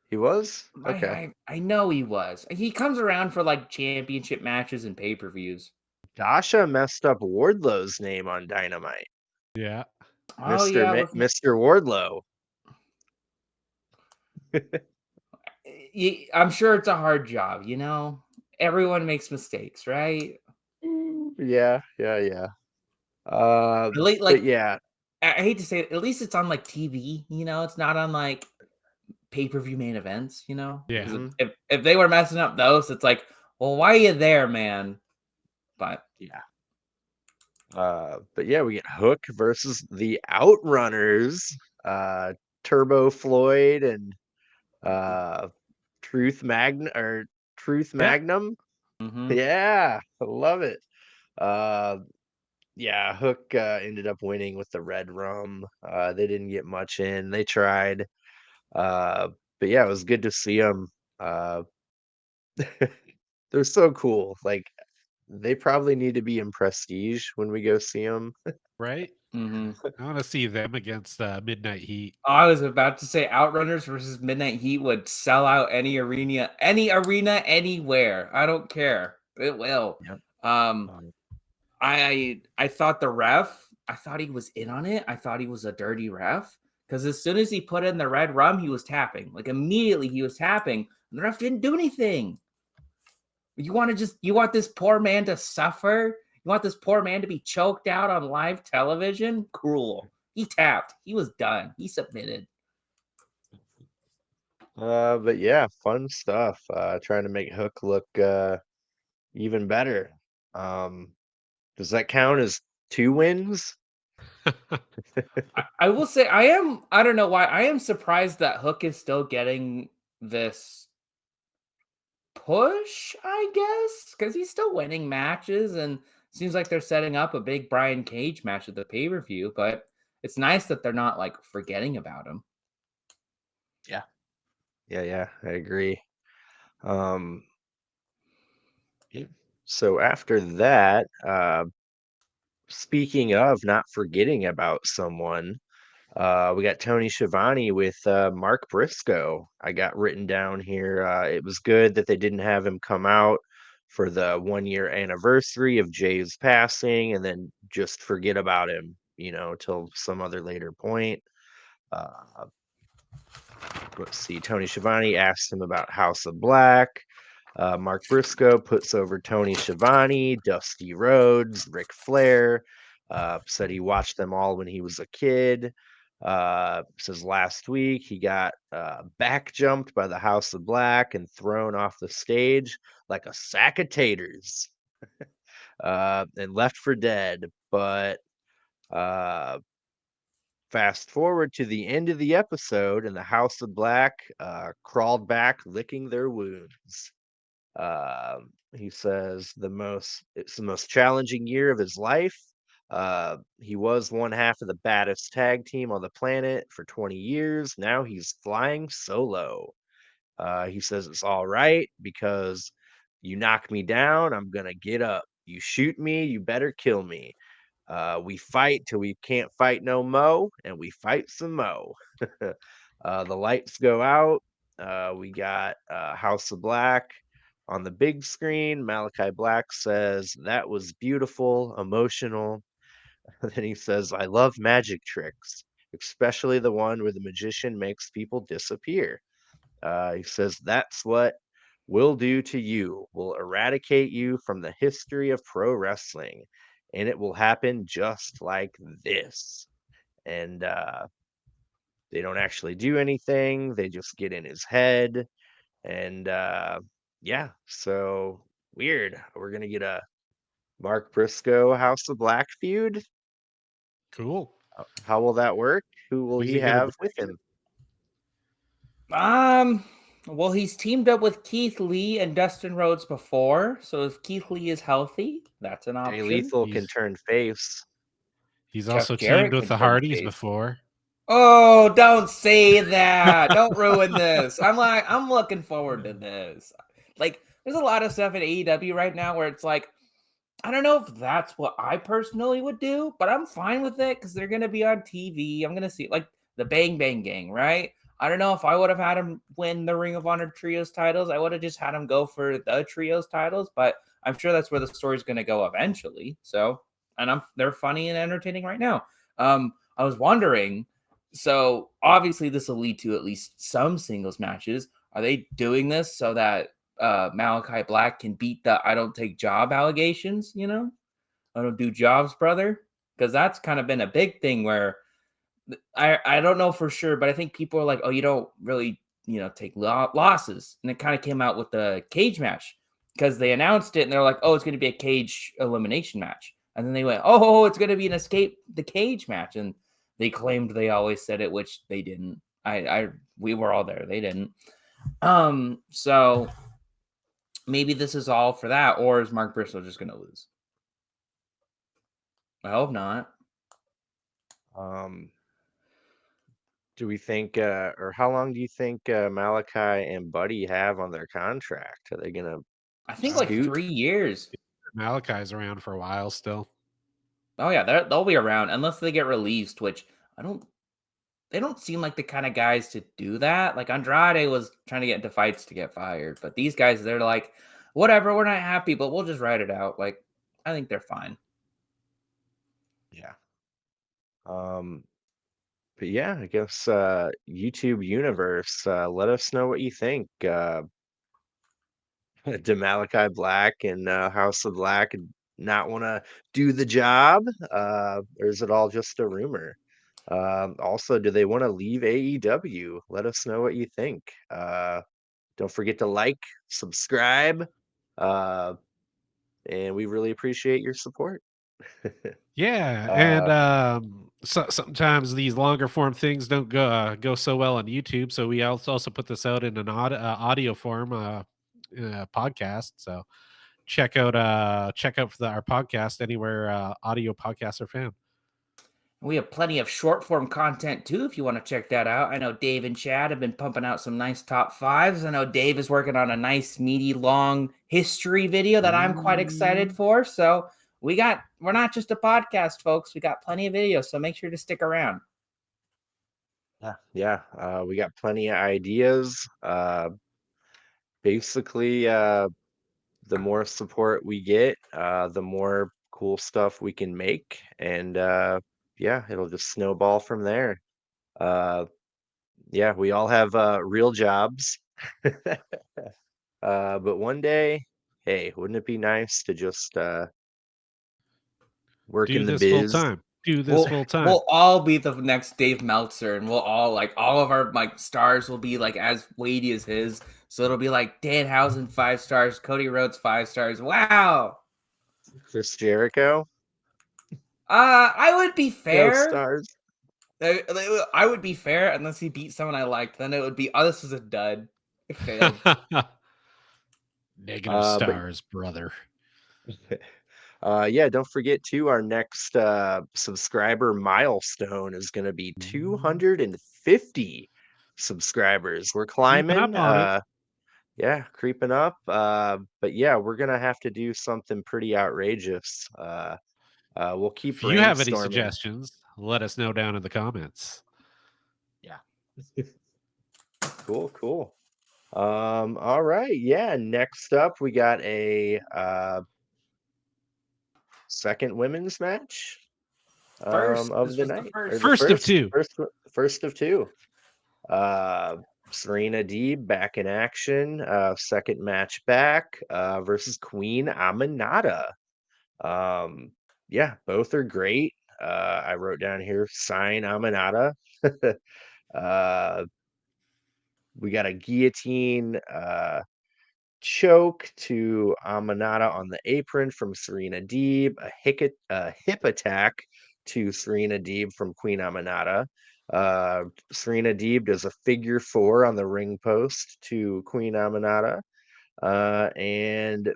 He was? Okay. I know he was. He comes around for like championship matches and pay-per-views. Dasha messed up Wardlow's name on Dynamite. Yeah. Oh yeah, wasn't Mr. Wardlow. I'm sure it's a hard job, you know? Everyone makes mistakes, right? Yeah. Uh, Like, but yeah, I hate to say it, at least it's on like TV, you know? It's not on like pay-per-view main events, you know? Yeah. Because mhm, if they were messing up those, it's like, well, why are you there, man? But yeah. But yeah, we get Hook versus the Outrunners, Turbo Floyd and uh, Truth Yeah. Magnum. mhm. Yeah, I love it. Uh, yeah, Hook ended up winning with the red rum. They didn't get much in. They tried. Uh, but yeah, it was good to see them. Uh, they're so cool. Like they probably need to be in Prestige when we go see them. Right. Mhm. I want to see them against Midnight Heat. I was about to say Outrunners versus Midnight Heat would sell out any arena, anywhere. I don't care. It will. Yep. Um, I thought the ref, I thought he was in on it. I thought he was a dirty ref because as soon as he put in the red rum, he was tapping. Like immediately he was tapping, and the ref didn't do anything. You want this poor man to suffer? You want this poor man to be choked out on live television? Cruel. He tapped. He was done. He submitted. But yeah, fun stuff. Trying to make Hook look even better. Um, does that count as 2 wins? I will say I don't know why I am surprised that Hook is still getting this push, I guess, because he's still winning matches and seems like they're setting up a big Brian Cage match at the pay-per-view, but it's nice that they're not like forgetting about him. Yeah. Yeah, I agree. Um, yeah. So after that, speaking of not forgetting about someone, we got Tony Schiavone with Mark Briscoe. I got written down here. It was good that they didn't have him come out for the 1 year anniversary of Jay's passing and then just forget about him, till some other later point. Uh, let's see. Tony Schiavone asked him about House of Black. Mark Briscoe puts over Tony Schiavone, Dusty Rhodes, Ric Flair. Said he watched them all when he was a kid. Says last week he got back jumped by the House of Black and thrown off the stage like a sack of taters and left for dead. But uh, fast forward to the end of the episode, and the House of Black crawled back, licking their wounds. He says it's the most challenging year of his life. He was one half of the baddest tag team on the planet for 20 years. Now he's flying solo. He says it's all right because you knock me down, I'm gonna get up. You shoot me, you better kill me. We fight till we can't fight no mo, and we fight some mo. The lights go out. We got House of Black on the big screen. Malachi Black says, "That was beautiful, emotional." Then he says, "I love magic tricks, especially the one where the magician makes people disappear." He says, "That's what we'll do to you. We'll eradicate you from the history of pro wrestling, and it will happen just like this." And they don't actually do anything, they just get in his head. And yeah, so weird. We're going to get a Mark Briscoe House of Black feud. Cool. How will that work? Who will Who's he he gonna have with bring? him? Well, he's teamed up with Keith Lee and Dustin Rhodes before, so if Keith Lee is healthy, that's an Jay option. Lethal can He's turn face. he's Jeff also teamed Jarrett with can the turn Hardys face. before. Oh, don't say that. Don't ruin this. I'm looking forward to this. Like, there's a lot of stuff in AEW right now where it's like, I don't know if that's what I personally would do, but I'm fine with it because they're gonna be on TV. I'm gonna see like the Bang Bang Gang, right? I don't know if I would have had him win the Ring of Honor Trios titles. I would have just had him go for the Trios titles, but I'm sure that's where the story's going to go eventually. So, and they're funny and entertaining right now. I was wondering, so obviously this will lead to at least some singles matches. Are they doing this so that Malachi Black can beat the "I don't take job" allegations? You know, I don't do jobs, brother, because that's kind of been a big thing where I don't know for sure, but I think people are like, oh, you don't really, take losses. And it kind of came out with the cage match because they announced it and they're like, oh, it's going to be a cage elimination match. And then they went, oh, it's going to be an escape the cage match. And they claimed they always said it, which they didn't. We were all there. They didn't. So maybe this is all for that. Or is Mark Briscoe just going to lose? I hope not. Do we think, or how long do you think Malachi and Buddy have on their contract? Are they gonna I think like scoot? 3 years. Malachi's around for a while still. Oh yeah, they'll be around unless they get released, which I don't. They don't seem like the kind of guys to do that. Like Andrade was trying to get into fights to get fired, but these guys, they're like, whatever, we're not happy, but we'll just ride it out. Like, I think they're fine. Yeah. But yeah, I guess YouTube universe, let us know what you think. Do Malachi Black and House of Black not want to do the job? Or is it all just a rumor? Also, do they want to leave AEW? Let us know what you think. Don't forget to like, subscribe, uh, and we really appreciate your support. Yeah, and uh, sometimes these longer form things don't go so well on YouTube, so we also put this out in an audio form podcast. So check out our podcast anywhere audio podcasts are found. We have plenty of short form content too if you want to check that out. I know Dave and Chad have been pumping out some nice top fives. I know Dave is working on a nice, meaty, long history video that I'm quite excited for. So we're not just a podcast, folks. We got plenty of videos. So make sure to stick around. yeah, we got plenty of ideas. Basically, the more support we get, the more cool stuff we can make, and yeah, it'll just snowball from there. Uh, yeah, we all have real jobs, but one day, hey, wouldn't it be nice to just work Do in the this full biz? time. Do this full time. We'll all be the next Dave Meltzer, and we'll all all of our stars will be like as weighty as his. So it'll be like Danhausen 5 stars, Cody Rhodes 5 stars. Wow. Chris Jericho, I would be no fair. stars. I would be fair unless he beat someone I liked. Then it would be, oh, this was a dud. It failed. Negative But stars, brother. yeah, don't forget too, our next subscriber milestone is going to be 250 subscribers. We're Keeping climbing. up on it. Yeah, creeping up. But yeah, we're gonna have to do something pretty outrageous. We'll keep If you have any brainstorming. suggestions, let us know down in the comments. Yeah. Cool. All right. Yeah, next up we got a second women's match of This the was the night. Or first. the First of two. first of two. Serena Deeb back in action. Second match back versus Queen Aminata. Yeah, both are great. I wrote down here, sign Aminata. We got a guillotine choke to Aminata on the apron from Serena Deeb, a hip attack to Serena Deeb from Queen Aminata. Serena Deeb does a figure four on the ring post to Queen Aminata. And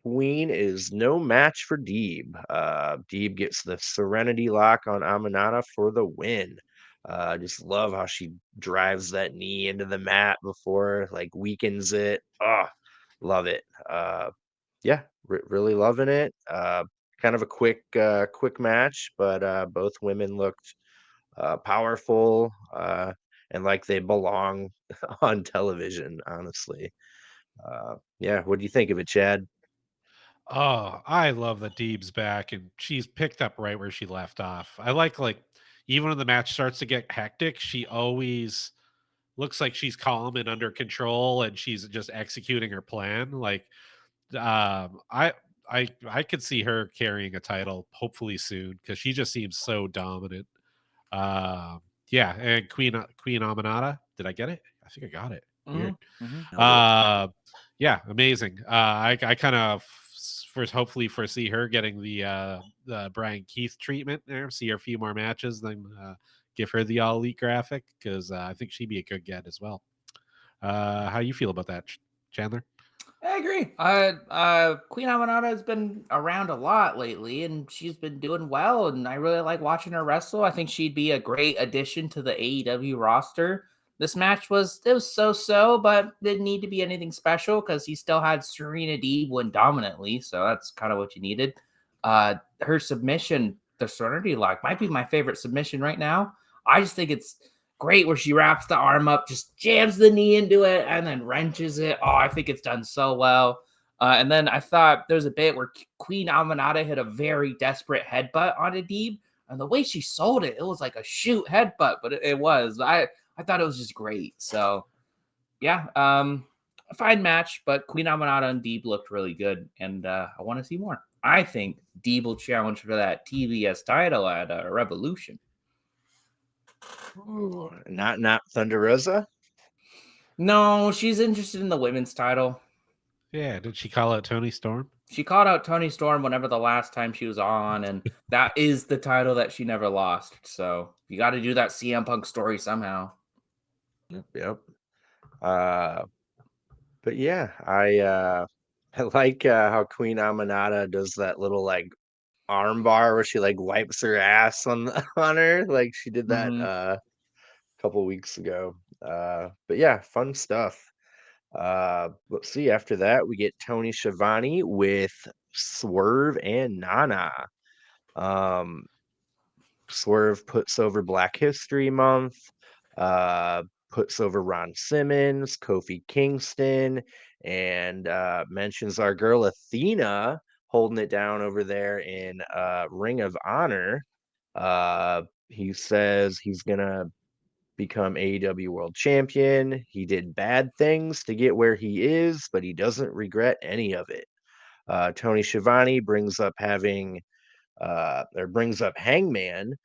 Queen is no match for Deeb. Deeb gets the Serenity Lock on Aminata for the win. Just love how she drives that knee into the mat before weakens it. Oh, love it. Yeah, really loving it. Kind of a quick match, but both women looked powerful. and like they belong on television, honestly. Yeah, what do you think of it, Chad? Oh, I love that Deeb's back and she's picked up right where she left off. I like even when the match starts to get hectic, she always looks like she's calm and under control and she's just executing her plan. Like I could see her carrying a title hopefully soon because she just seems so dominant. Um yeah, and Queen Aminata. Did I get it? I think I got it. Weird. Nailed it. Uh, yeah, amazing. I kind of first hopefully foresee her getting the Brian Keith treatment there. See her a few more matches, then give her the all elite graphic because I think she'd be a good get as well. How you feel about that, Chandler? I agree. Queen Aminata has been around a lot lately, and she's been doing well. And I really like watching her wrestle. I think she'd be a great addition to the AEW roster. This match was so, but didn't need to be anything special because he still had Serena Deeb win dominantly, so that's kind of what you needed. Her submission, the Serenity Lock, might be my favorite submission right now. I just think it's great where she wraps the arm up, just jams the knee into it, and then wrenches it. Oh, I think it's done so well. And then I thought there was a bit where Queen Aminata hit a very desperate headbutt on Adib, and the way she sold it, it was like a shoot headbutt, but it was. I thought it was just great. So yeah, a fine match, but Queen Aminata and Deeb looked really good, and I want to see more. I think Deeb will challenge for that TBS title at Revolution. Ooh, not Thunder Rosa. No, she's interested in the women's title. Yeah, did she call out Tony Storm? She called out Tony Storm whenever the last time she was on, and that is the title that she never lost. So you got to do that CM Punk story somehow. Yep. But yeah, I like how Queen Aminata does that little like arm bar where she like wipes her ass on on her, like she did that Mm-hmm. a couple weeks ago. But yeah, fun stuff. Let's see. After that, we get Tony Schiavone with Swerve and Nana. Um, Swerve puts over Black History Month, uh, puts over Ron Simmons, Kofi Kingston, and mentions our girl Athena holding it down over there in Ring of Honor. He says he's gonna become AEW World Champion. He did bad things to get where he is, but he doesn't regret any of it. Tony Schiavone brings up brings up Hangman.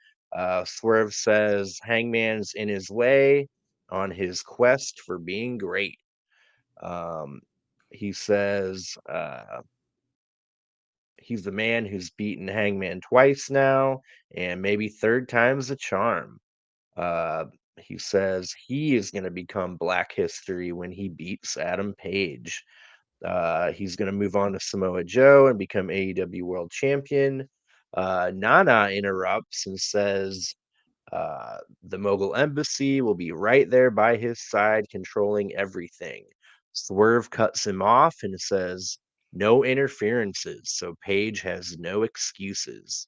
Swerve says Hangman's in his way on his quest for being great. Um, he says he's the man who's beaten Hangman twice now, and maybe third time's a charm. Uh, he says he is going to become Black History when he beats Adam Page. He's going to move on to Samoa Joe and become AEW World Champion. Nana interrupts and says the Mogul Embassy will be right there by his side, controlling everything. Swerve cuts him off and says, no interferences, so Page has no excuses.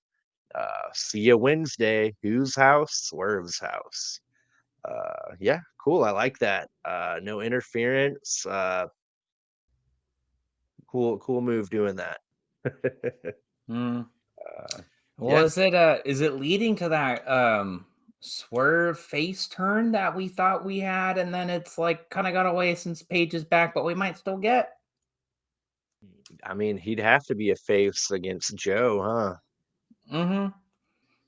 See you Wednesday. Whose house? Swerve's house. Yeah, cool. I like that. No interference. Cool move doing that. Mm. Yeah. Is it leading to that Swerve face turn that we thought we had, and then it's like kind of got away since Page is back, but we might still get? I mean, he'd have to be a face against Joe, huh? Mm-hmm.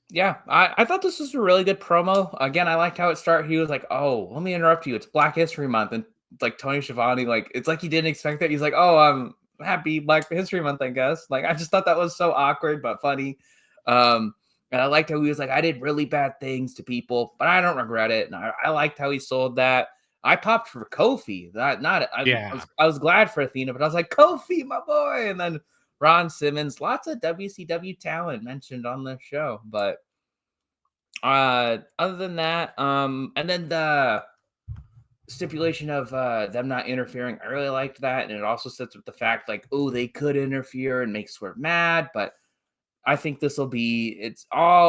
Yeah, I thought this was a really good promo. Again, I liked how it started. He was like, "Oh, let me interrupt you. It's Black History Month," and it's like Tony Schiavone, like it's like he didn't expect that. He's like, "Oh, happy Black History Month, I guess." Like I just thought that was so awkward but funny. And I liked how he was like, "I did really bad things to people, but I don't regret it." And I liked how he sold that. I popped for Kofi. Yeah. I was glad for Athena, but I was like, Kofi, my boy. And then Ron Simmons, lots of WCW talent mentioned on the show. But other than that, and then the stipulation of them not interfering, I really liked that. And it also sets with the fact like, oh, they could interfere and make Swerve mad, but I think this will be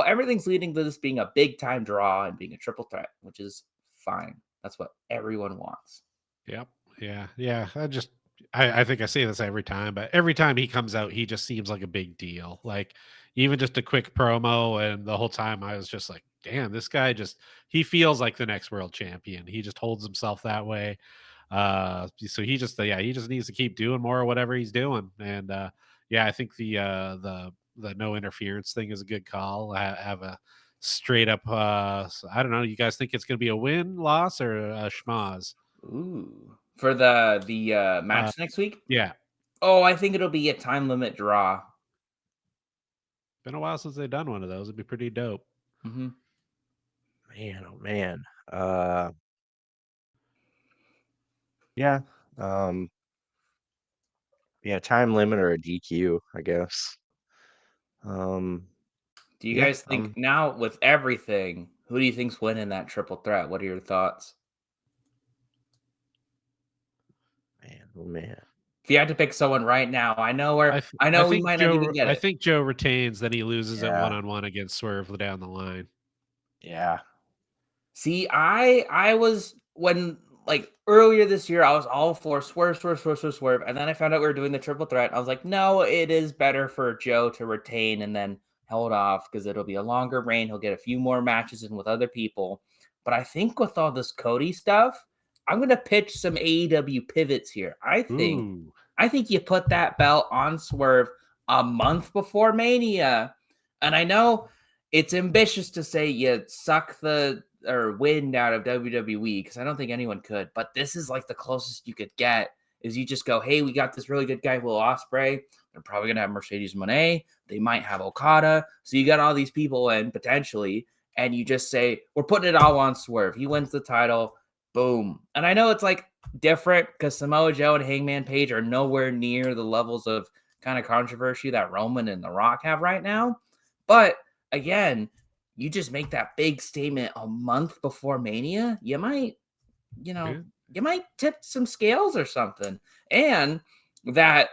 everything's leading to this being a big time draw and being a triple threat, which is fine. That's what everyone wants. Yep. Yeah. I think I say this every time, but every time he comes out, he just seems like a big deal. Like even just a quick promo, and the whole time I was just like, damn, this guy he feels like the next world champion. He just holds himself that way. So he just needs to keep doing more of whatever he's doing. And I think the no interference thing is a good call. Have a straight up I don't know, you guys think it's gonna be a win, loss, or a schmoz? Ooh. For the match next week? Yeah. Oh, I think it'll be a time limit draw. Been a while since they've done one of those. It'd be pretty dope. Mm-hmm. Man, oh man. Yeah. Yeah, time limit or a DQ, I guess. Do you Yeah, guys think now with everything, who do you think's winning that triple threat? What are your thoughts? man, oh man. If you had to pick someone right now, I know we might not even get I it. think Joe retains, then he loses it Yeah. 1-on-1 against Swerve down the line. Yeah. See, I was when like earlier this year, I was all for Swerve, and then I found out we were doing the triple threat. I was like, no, it is better for Joe to retain and then hold off because it'll be a longer reign. He'll get a few more matches in with other people. But I think with all this Cody stuff, I'm gonna pitch some AEW pivots here. Ooh. I think you put that belt on Swerve a month before Mania, and I know it's ambitious to say you suck the wind out of WWE because I don't think anyone could, but this is like the closest you could get is you just go, hey, we got this really good guy, Will Ospreay. They're probably gonna have Mercedes Moné. They might have Okada. So you got all these people in potentially, and you just say, we're putting it all on Swerve. He wins the title. Boom. And I know it's like different because Samoa Joe and Hangman Page are nowhere near the levels of kind of controversy that Roman and The Rock have right now. But again, you just make that big statement a month before Mania, you might, you might tip some scales or something. And that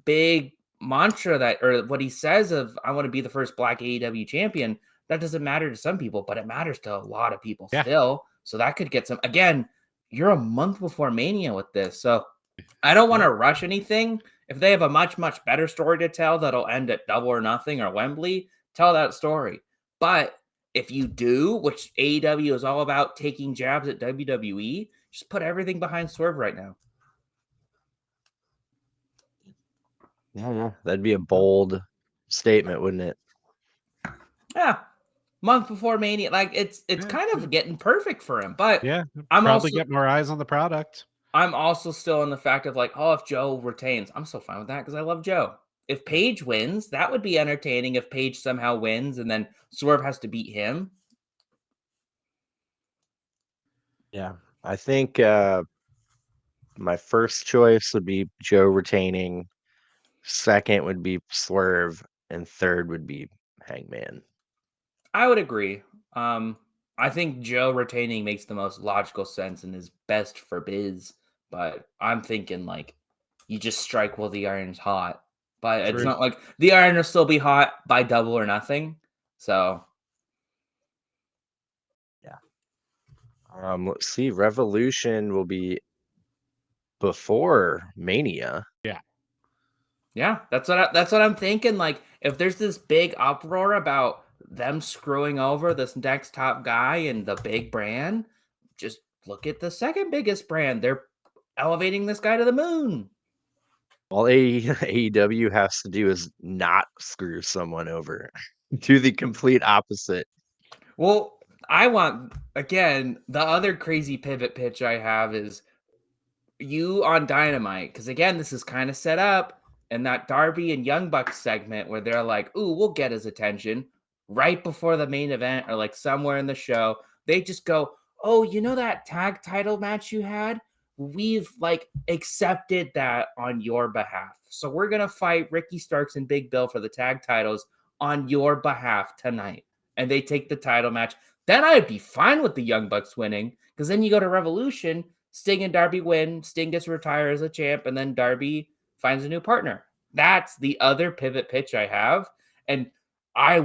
big mantra or what he says of, I want to be the first black AEW champion, that doesn't matter to some people, but it matters to a lot of people still. So that could get some, again, you're a month before Mania with this. So I don't want to rush anything. If they have a much, much better story to tell that'll end at Double or Nothing or Wembley, tell that story. But if you do, which AEW is all about taking jabs at WWE, just put everything behind Swerve right now. Yeah. That'd be a bold statement, wouldn't it? Yeah. Month before Mania. Like it's kind of getting perfect for him. But I'm probably get more eyes on the product. I'm also still in the fact of like, oh, if Joe retains, I'm so fine with that because I love Joe. If Paige wins, that would be entertaining if Paige somehow wins and then Swerve has to beat him. Yeah. I think my first choice would be Joe retaining, second would be Swerve, and third would be Hangman. I would agree. I think Joe retaining makes the most logical sense and is best for biz, but I'm thinking like you just strike while the iron's hot. But it's not like the iron will still be hot by Double or Nothing. So yeah. Let's see. Revolution will be before Mania. Yeah, that's what I'm thinking. Like, if there's this big uproar about them screwing over this next top guy and the big brand, just look at the second biggest brand. They're elevating this guy to the moon. All AEW has to do is not screw someone over. Do the complete opposite. Well, I want, again, the other crazy pivot pitch I have is you on Dynamite. Because, again, this is kind of set up in that Darby and Young Bucks segment where they're like, ooh, we'll get his attention right before the main event or like somewhere in the show. They just go, oh, you know that tag title match you had? We've like accepted that on your behalf. So we're going to fight Ricky Starks and Big Bill for the tag titles on your behalf tonight. And they take the title match. Then I'd be fine with the Young Bucks winning because then you go to Revolution, Sting and Darby win, Sting gets to retire as a champ, and then Darby finds a new partner. That's the other pivot pitch I have. And I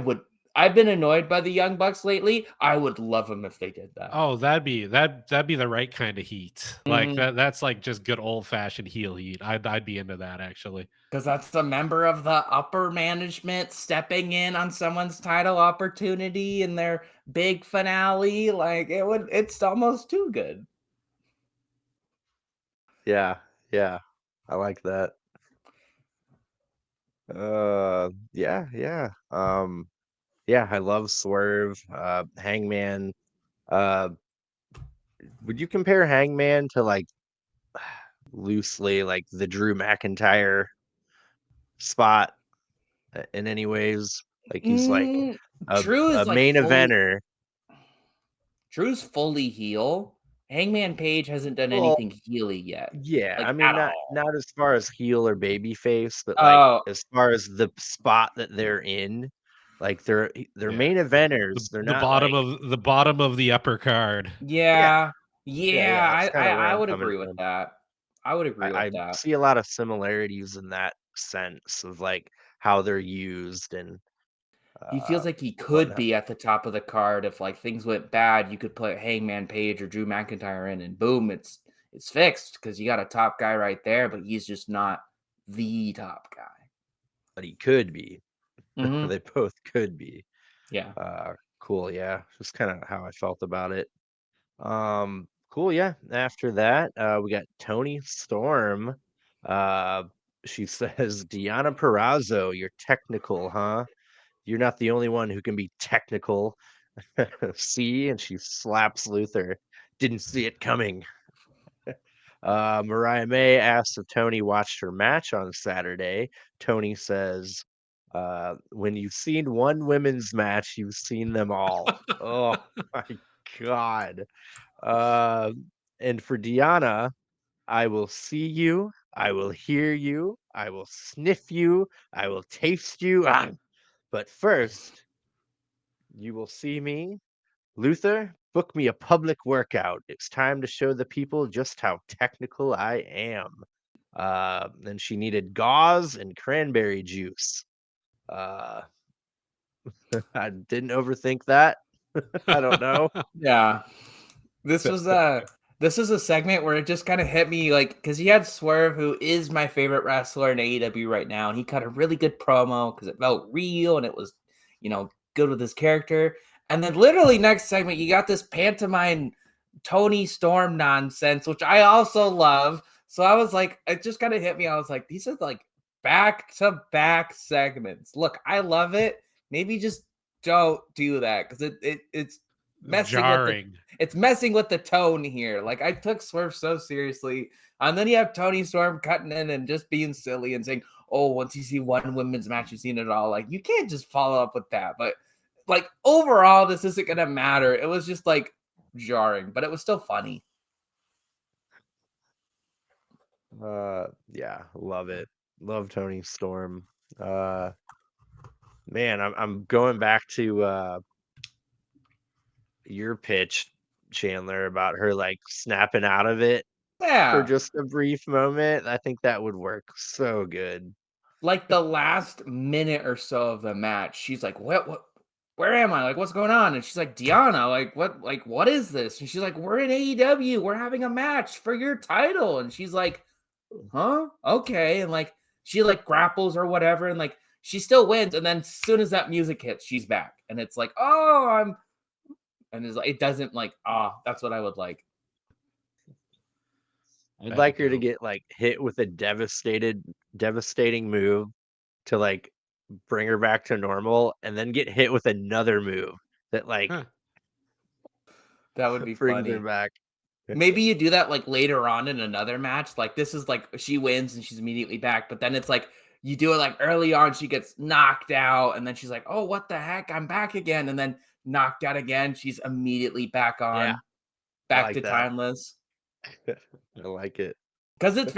I've been annoyed by the Young Bucks lately. I would love them if they did that. Oh, that'd be the right kind of heat. Like Mhm. that's like just good old fashioned heel heat. I'd be into that actually. Because that's a member of the upper management stepping in on someone's title opportunity in their big finale. Like it's almost too good. Yeah, yeah. I like that. Yeah, yeah. Yeah, I love Swerve, Hangman. Uh, would you compare Hangman to like loosely like the Drew McIntyre spot in any ways? Like he's like Mm, Drew a is like main eventer. Drew's fully heel. Hangman Page hasn't done Well, anything heely yet, yeah, I like mean at not all. not as far as heel or baby face, but like Oh, as far as the spot that they're in, like they're Yeah. main eventers. They're not like The bottom of the upper card. yeah, yeah, yeah. yeah. That's kind of where I I'm would coming agree with from. that. I would agree with I that. see a lot of similarities in that sense of like how they're used and He uh feels like he could whatnot. be at the top of the card if like things went bad. You could put Hangman Page or Drew McIntyre in, and boom, it's fixed because you got a top guy right there. But he's just not the top guy. But he could be. Hmm. They both could be. Yeah. Cool, yeah. Just kind of how I felt about it. Cool, yeah. After that, we got Tony Storm. Uh, she says, Deanna Perrazzo, you're technical, huh? You're not the only one who can be technical. See? And she slaps Luther. Didn't see it coming. Mariah May asks if Tony watched her match on Saturday. Tony says, when you've seen one women's match, you've seen them all. Oh my God. Uh, and for Deanna, I will see you. I will hear you. I will sniff you. I will taste you. But first, you will see me. Luther, book me a public workout. It's time to show the people just how technical I am. And she needed gauze and cranberry juice. Uh, I didn't overthink that. I don't know. Yeah. This was a segment where it just kind of hit me like because he had Swerve, who is my favorite wrestler in AEW right now, and he cut a really good promo because it felt real and it was, good with his character. And then literally next segment, you got this pantomime Tony Storm nonsense, which I also love. So I was like, it just kind of hit me. I was like, these are like back to back segments. Look, I love it. Maybe just don't do that because it's messing with the Jarring. it's messing with the tone here. Like I took Swerve so seriously, and then you have Tony Storm cutting in and just being silly and saying, "Oh, once you see one women's match, you've seen it all." Like you can't just follow up with that. But like overall, this isn't gonna matter. It was just like jarring, but it was still funny. Yeah, love it. Love Tony Storm. Uh, man, I'm going back to your pitch, Chandler, about her like snapping out of it for Yeah, just a brief moment. I think that would work so good. like the last minute or so of the match, she's like, "What? Where am I? Like, what's going on?" And she's like, "Deanna, like, what? Like, what is this?" And she's like, "We're in AEW. We're having a match for your title." And she's like, "Huh? Okay." And like she like grapples or whatever, and like she still wins. And then as soon as that music hits, she's back. And it's like, oh, and it's like it doesn't like, that's what I would like. I'd That'd be like her to dope. get like hit with a devastating move to like bring her back to normal and then get hit with another move that like Huh. That would be brings her funny. back. Maybe you do that like later on in another match. Like this is like she wins and she's immediately back, but then it's like you do it like early on, she gets knocked out, and then she's like, "Oh, what the heck? I'm back again." And then knocked out again, she's immediately back Yeah, on, I back like to that. timeless. I like it. Because it's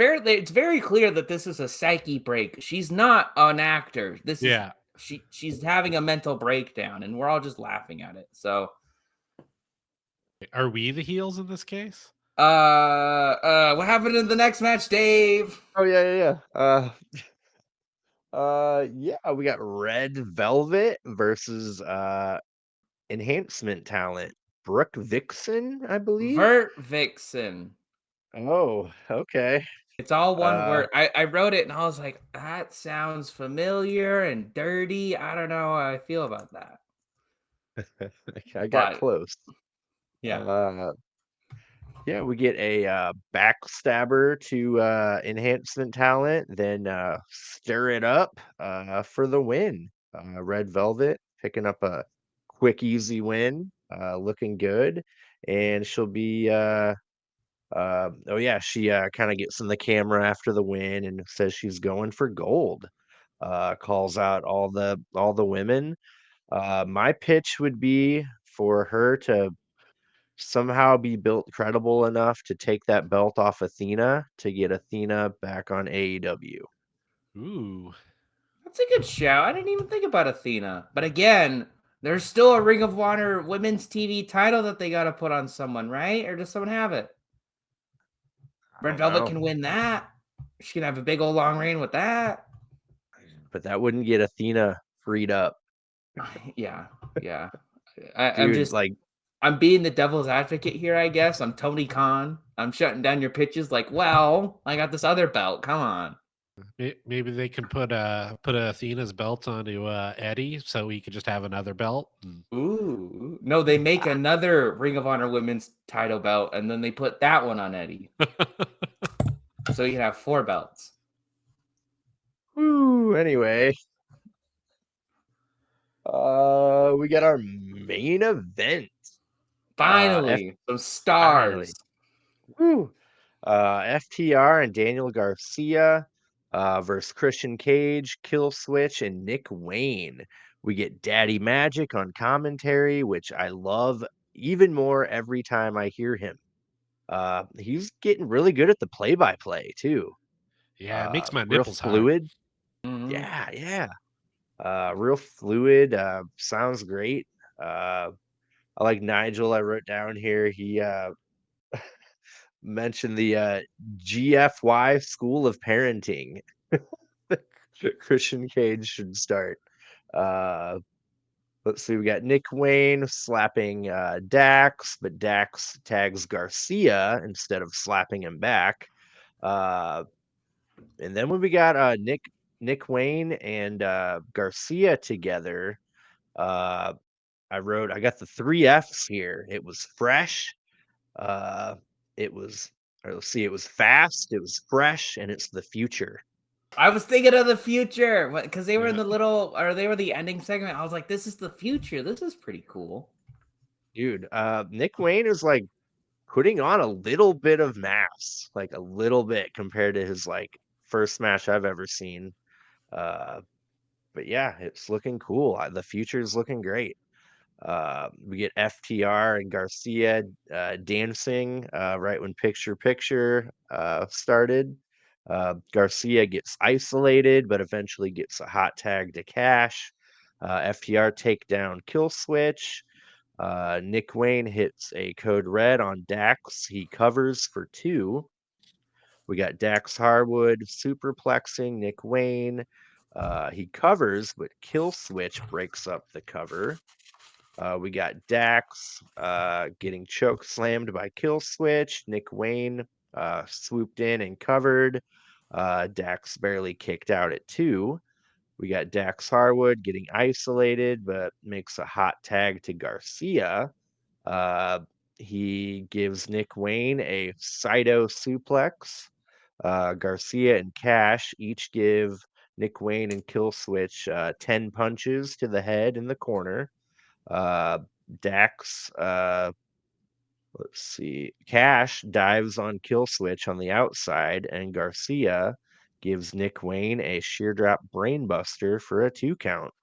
very clear that this is a psyche break. She's not an actor. This is Yeah. she's having a mental breakdown, and we're all just laughing at it. So Are we the heels in this case? what happened in the next match, Dave? Oh yeah, yeah, yeah. Yeah, we got Red Velvet versus enhancement talent Brooke Vixen, I believe. Vert Vixen. Oh, okay. It's all one Uh, word. I wrote it and I was like, that sounds familiar and dirty. I don't know how I feel about that. I got But close. yeah. Uh, yeah, we get a backstabber to enhancement talent, then stir it up for the win. Red Velvet picking up a quick, easy win, looking good, and she'll be. Oh yeah, she kind of gets in the camera after the win and says she's going for gold. Calls out all the women. My pitch would be for her to somehow be built credible enough to take that belt off Athena to get Athena back on AEW. Ooh. That's a good shout. I didn't even think about Athena. But again, there's still a Ring of Honor women's TV title that they got to put on someone, right? Or does someone have it? I Red don't Velvet know, can win that. She can have a big old long reign with that. but that wouldn't get Athena freed up, Yeah, yeah. I'm dude. just, Like, I'm being the devil's advocate here, I guess. I'm Tony Khan. I'm shutting down your pitches like, well, I got this other belt. Come on. Maybe they can put Athena's belt onto Eddie, so he could just have another belt. Ooh. No, they make another Ring of Honor women's title belt and then they put that one on Eddie. So you can have 4 belts. whoo. Anyway, we got our main event. Finally, some Finally, stars. woo. FTR and Daniel Garcia versus Christian Cage, Kill Switch, and Nick Wayne. We get Daddy Magic on commentary, which I love even more every time I hear him. He's getting really good at the play-by-play too. Yeah, it makes my Real nipples hard. fluid. Mhm. Yeah. Real fluid. Sounds great. I like Nigel. I wrote down here. He mentioned the GFY School of Parenting. Christian Cage should start. Uh, let's see. We got Nick Wayne slapping Dax, but Dax tags Garcia instead of slapping him back. And then when we got Nick Wayne and Garcia together, uh, I got the 3 Fs here. It was fresh. Uh, it was, or let's see, it was fast, it was fresh, and it's the future. I was thinking of the future because they were in Yeah. the little, or they were the ending segment. I was like, this is the future. This is pretty cool. Dude, Nick Wayne is like putting on a little bit of mass, like a little bit compared to his like first match I've ever seen. Uh, but yeah, it's looking cool. The future is looking great. We get FTR and Garcia dancing right when Picture Picture started. Garcia gets isolated, but eventually gets a hot tag to Cash. FTR take down Kill Switch. Nick Wayne hits a code red on Dax. He covers for 2. We got Dax Harwood superplexing Nick Wayne. He covers, but Kill Switch breaks up the cover. We got Dax getting choke slammed by Kill Switch. Nick Wayne swooped in and covered. Dax barely kicked out at 2. We got Dax Harwood getting isolated, but makes a hot tag to Garcia. Uh, he gives Nick Wayne a Saito suplex. Garcia and Cash each give Nick Wayne and Kill Switch 10 punches to the head in the corner. Dax, let's see, Cash dives on Kill Switch on the outside, and Garcia gives Nick Wayne a sheer drop brainbuster for a 2 count.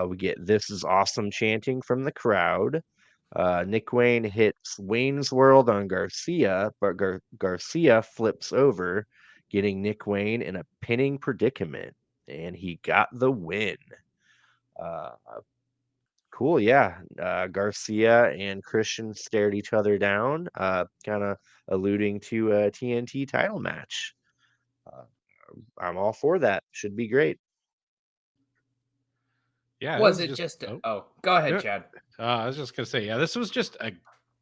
We get "This is awesome" chanting from the crowd. Nick Wayne hits Wayne's World on Garcia, but Garcia flips over, getting Nick Wayne in a pinning predicament, and he got the win. Uh, Cool, yeah. Garcia and Christian stared each other down, kind of alluding to a TNT title match. Uh, I'm all for that. Should be great. Yeah, Was it just? Go ahead, Yeah. Chad. I was just gonna say, yeah, this was just a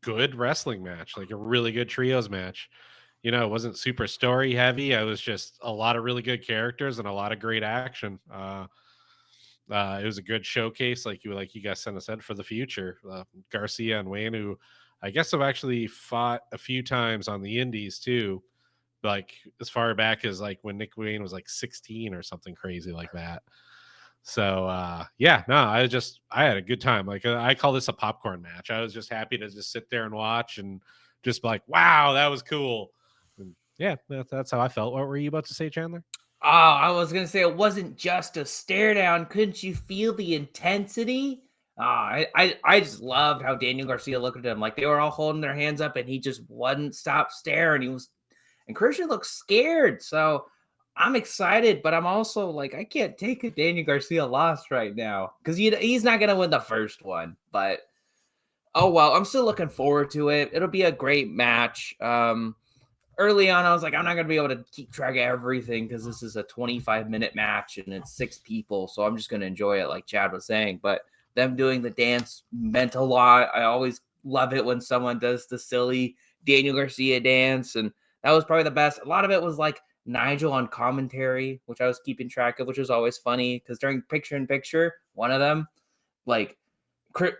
good wrestling match, like a really good trios match. You know, it wasn't super story heavy. It was just a lot of really good characters and a lot of great action. It was a good showcase, like you guys kind of said, for the future. Garcia and Wayne, who I guess have actually fought a few times on the Indies too, like as far back as like when Nick Wayne was like 16 or something crazy like that. So yeah, no, I had a good time. Like I call this a popcorn match. I was just happy to just sit there and watch and just be like, wow, that was cool. And yeah, that's how I felt. What were you about to say, Chandler? Oh, I was gonna say it wasn't just a stare down. Couldn't you feel the intensity? I just loved how Daniel Garcia looked at him. Like they were all holding their hands up, and he just wouldn't stop staring. And Christian looked scared. So I'm excited, but I'm also like, I can't take a Daniel Garcia loss right now because he's not gonna win the first one. But oh well, I'm still looking forward to it. It'll be a great match. Early on, I was like, I'm not going to be able to keep track of everything because this is a 25-minute match and it's 6 people. So I'm just going to enjoy it, like Chad was saying. But them doing the dance meant a lot. I always love it when someone does the silly Daniel Garcia dance. And that was probably the best. A lot of it was like Nigel on commentary, which I was keeping track of, which was always funny because during picture in picture, one of them, like,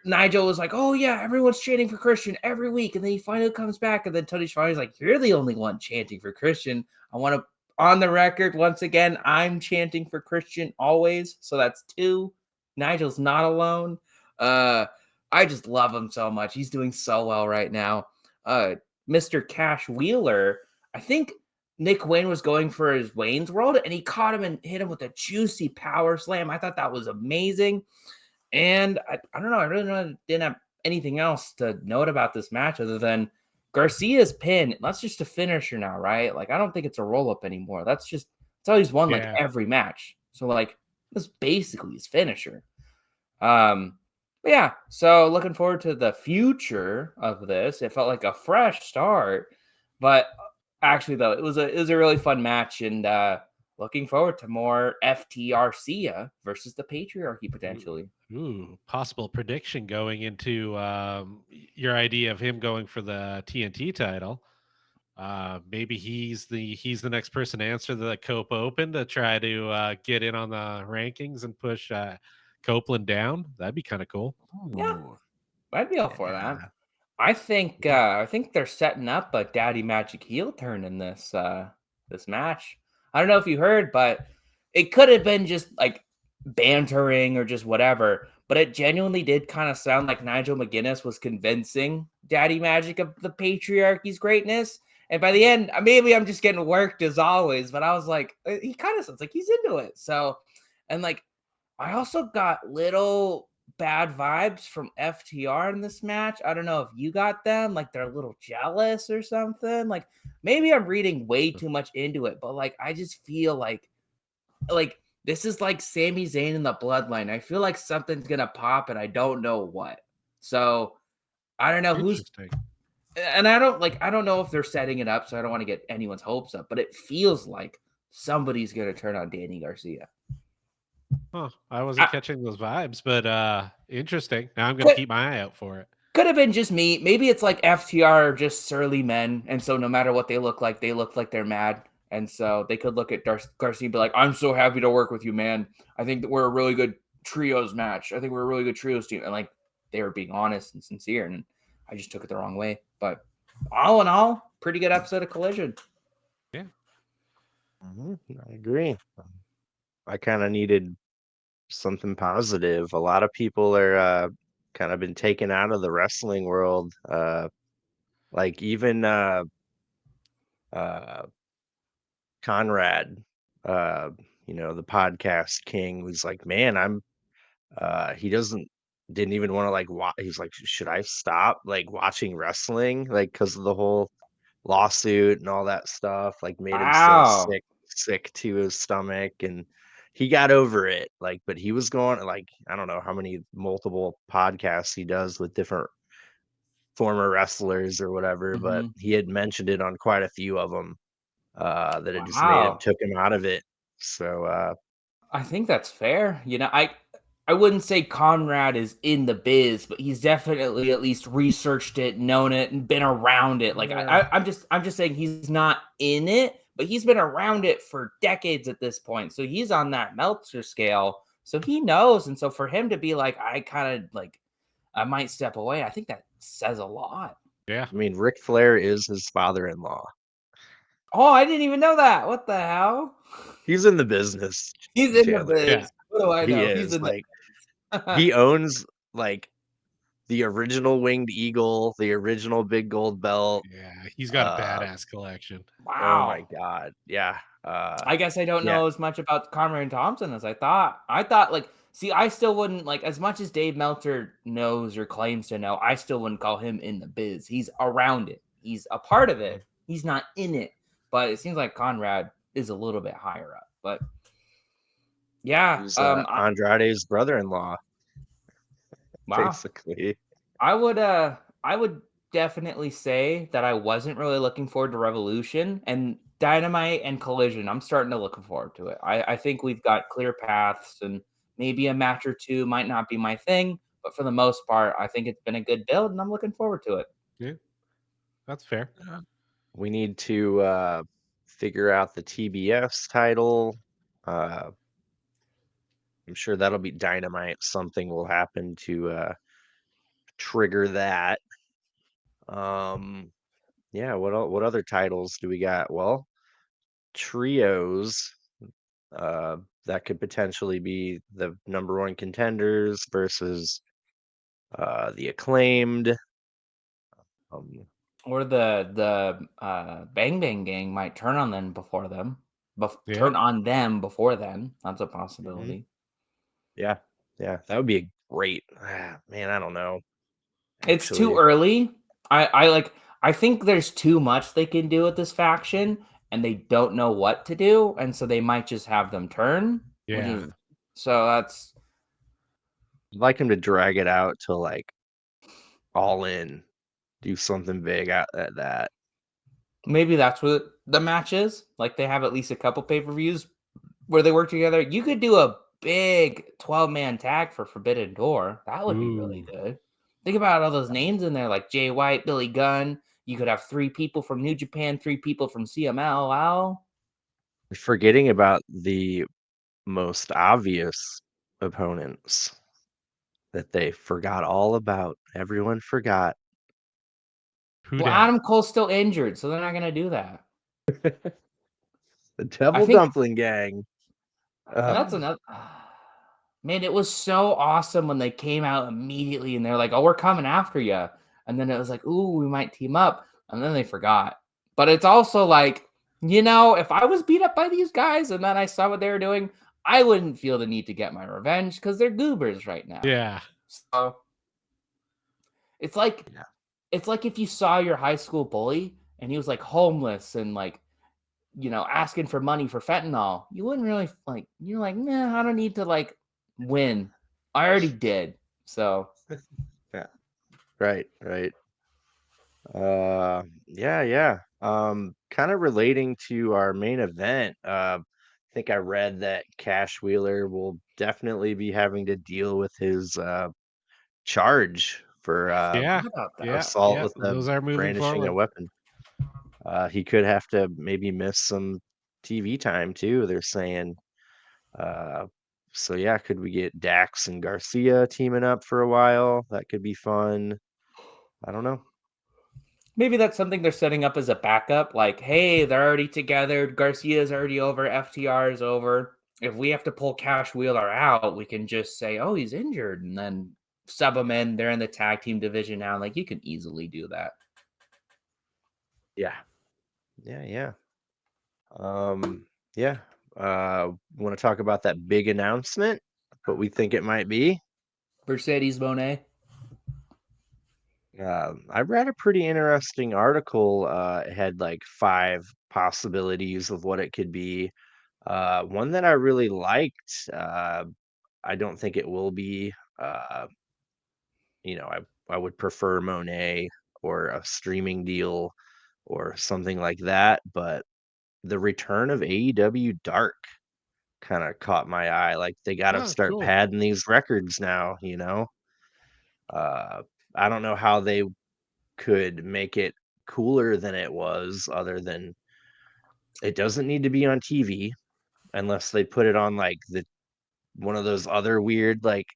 Nigel was like, "Oh yeah, everyone's chanting for Christian every week," and then he finally comes back, and then Tony Schiavone's like, "You're the only one chanting for Christian. I want to on the record once again. I'm chanting for Christian always, so that's 2. Nigel's not alone. I just love him so much. He's doing so well right now. Mr. Cash Wheeler, I think Nick Wayne was going for his Wayne's World, and he caught him and hit him with a juicy power slam. I thought that was amazing. And I don't know. I really didn't have anything else to note about this match other than Garcia's pin. That's just a finisher now, right? Like, I don't think it's a roll up anymore. That's how he's won like every match. So, like, that's basically his finisher. But yeah, so looking forward to the future of this. It felt like a fresh start, but actually, though, it was a really fun match, and looking forward to more FTRcia versus the Patriarchy potentially. Ooh, possible prediction going into your idea of him going for the TNT title. Maybe he's the next person to answer the Cope Open to try to get in on the rankings and push Copeland down. That'd be kind of cool. Yeah, I'd be all for that. Yeah. I think they're setting up a Daddy Magic heel turn in this match. I don't know if you heard, but it could have been just like bantering or just whatever, but it genuinely did kind of sound like Nigel McGuinness was convincing Daddy Magic of the patriarchy's greatness. And by the end, maybe I'm just getting worked as always, but I was like, he kind of sounds like he's into it. So, and like, I also got little bad vibes from FTR in this match. I don't know if you got them, like they're a little jealous or something. Like maybe I'm reading way too much into it, but like I just feel like this is like Sami Zayn in the Bloodline. I feel like something's gonna pop, and I don't know what. So I don't know who's, and I don't know if they're setting it up, so I don't want to get anyone's hopes up. But it feels like somebody's gonna turn on Danny Garcia. Huh, I wasn't catching those vibes, but interesting. Now I'm gonna keep my eye out for it. Could have been just me. Maybe it's like FTR are just surly men, and so no matter what they look like they're mad. And so they could look at Garcia and be like, "I'm so happy to work with you, man. I think that we're a really good trios match. I think we're a really good trios team." And like they were being honest and sincere, and I just took it the wrong way. But all in all, pretty good episode of Collision. Yeah, I agree. I kind of needed something positive. A lot of people are kind of been taken out of the wrestling world. Like even Conrad, the podcast king, was like, man, he didn't even want to like watch. He's like, should I stop like watching wrestling? Like, because of the whole lawsuit and all that stuff, like made him so sick to his stomach, and he got over it. Like, but he was going like, I don't know how many multiple podcasts he does with different former wrestlers or whatever, but he had mentioned it on quite a few of them. that it just made him Wow. took him out of it. So I think that's fair. I wouldn't say Conrad is in the biz, but he's definitely at least researched it, known it, and been around it. Like Yeah. I'm just saying he's not in it, but he's been around it for decades at this point. So he's on that Meltzer scale. So he knows. And so for him to be like, I might step away, I think that says a lot. Yeah. I mean, Ric Flair is his father-in-law. Oh, I didn't even know that. What the hell? He's in the business, He's in the Chandler. biz. Yeah. What do I He know? He's is in the like he owns like the original winged eagle, the original big gold belt. Yeah. He's got a badass collection. Oh my Wow. god, yeah, I guess I don't yeah. know as much about Conrad and Thompson as I thought. I thought like, see, I still wouldn't like as much as Dave Meltzer knows or claims to know. I still wouldn't call him in the biz. He's around it. He's a part of it. He's not in it. But it seems like Conrad is a little bit higher up. But yeah, He's Andrade's brother-in-law, wow. basically. I would definitely say that I wasn't really looking forward to Revolution and Dynamite and Collision. I'm starting to look forward to it. I think we've got clear paths and maybe a match or two might not be my thing, but for the most part, I think it's been a good build and I'm looking forward to it. Yeah. That's fair. We need to figure out the TBS title. I'm sure that'll be Dynamite. Something will happen to trigger that. Yeah, what other titles do we got? Well, trios that could potentially be the number one contenders versus the acclaimed. Um, Or the Bang Bang Gang might turn on them before them. Yeah. Turn on them before then. That's a mhm. possibility. Yeah, yeah, that would be a great. Man, I don't know. It's too Actually, early. I think there's too much they can do with this faction and they don't know what to do, and so they might just have them turn. Yeah. So that's I'd like him to drag it out to like all in, do something big out at that. maybe that's what the match is. Like they have at least a couple pay-per-views where they work together. You could do a big 12-man tag for Forbidden Door. That would be really Ooh. good. Think about all those names in there, like Jay White, Billy Gunn. You could have 3 people from New Japan, 3 people from CML. Wow. Forgetting about the most obvious opponents that they forgot all about. Everyone forgot. Who Well, dat? Adam Cole's still injured, so they're not gonna do that. The I Devil think Dumpling Gang. that's another. Man, it was so awesome when they came out immediately and they're like, "Oh, we're coming after you," and then it was like, "Ooh, we might team up," and then they forgot. But it's also like, if I was beat up by these guys and then I saw what they were doing, I wouldn't feel the need to get my revenge because they're goobers right now. Yeah. So it's like Yeah. it's like if you saw your high school bully and he was like homeless and like asking for money for fentanyl, you wouldn't really like, you're like, nah, I don't need to like win. I already did. So Yeah. Right, right. Yeah, yeah. Kind of relating to our main event. I think I read that Cash Wheeler will definitely be having to deal with his charge for I Yeah. forgot about that. Yeah. assault Yeah. with Those are moving brandishing a forward. weapon. He could have to maybe miss some TV time too, they're saying. Uh, so yeah, could we get Dax and Garcia teaming up for a while? That could be fun. I don't know. Maybe that's something they're setting up as a backup. Like, hey, they're already together. Garcia's already over. FTR is over. If we have to pull Cash Wheeler out, we can just say, oh, he's injured, and then sub him in. They're in the tag team division now. Like, you can easily do that. Yeah. Yeah, yeah. Yeah. Want to talk about that big announcement? What we think it might be? Mercedes Monet. I read a pretty interesting article. It had like 5 possibilities of what it could be. One that I really liked. I don't think it will be. Uh, I would prefer Monet or a streaming deal or something like that. But the return of AEW Dark kind of caught my eye. Like they got to Oh, start cool. padding these records now, you know. I don't know how they could make it cooler than it was, other than it doesn't need to be on TV unless they put it on like the one of those other weird like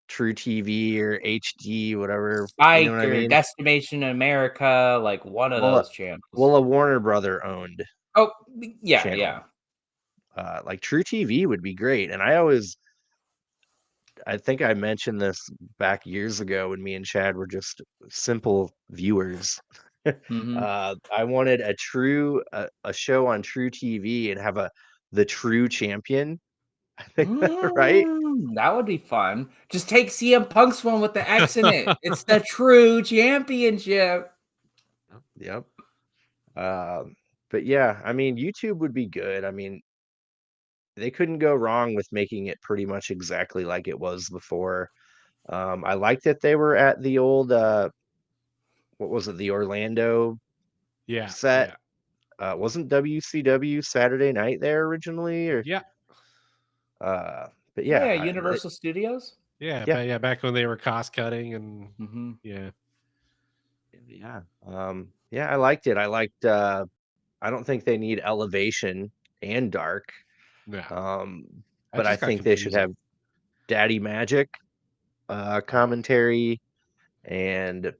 True TV or HD, whatever. You know what Spike I or mean? Destination America, like one of Well, those channels. a Warner Brother owned Oh, yeah, channel. yeah. Like True TV would be great. And I think I mentioned this back years ago when me and Chad were just simple viewers. Mm-hmm. I wanted a show on True TV and have the True Champion. I think right. That would be fun. Just take CM Punk's one with the X in it. It's the True Championship. Yep. But yeah, I mean, YouTube would be good. I mean, they couldn't go wrong with making it pretty much exactly like it was before. I liked that they were at the old what was it, the Orlando Yeah, set. yeah, Wasn't WCW Saturday Night there originally, or yeah, but Oh yeah, yeah, Universal Studios. yeah. yeah, But yeah, back when they were cost cutting and Mm-hmm. yeah, yeah, yeah, I liked it. I liked. I don't think they need Elevation and Dark, no, um, that but I just got think they should confusing. have Daddy Magic Oh, commentary, and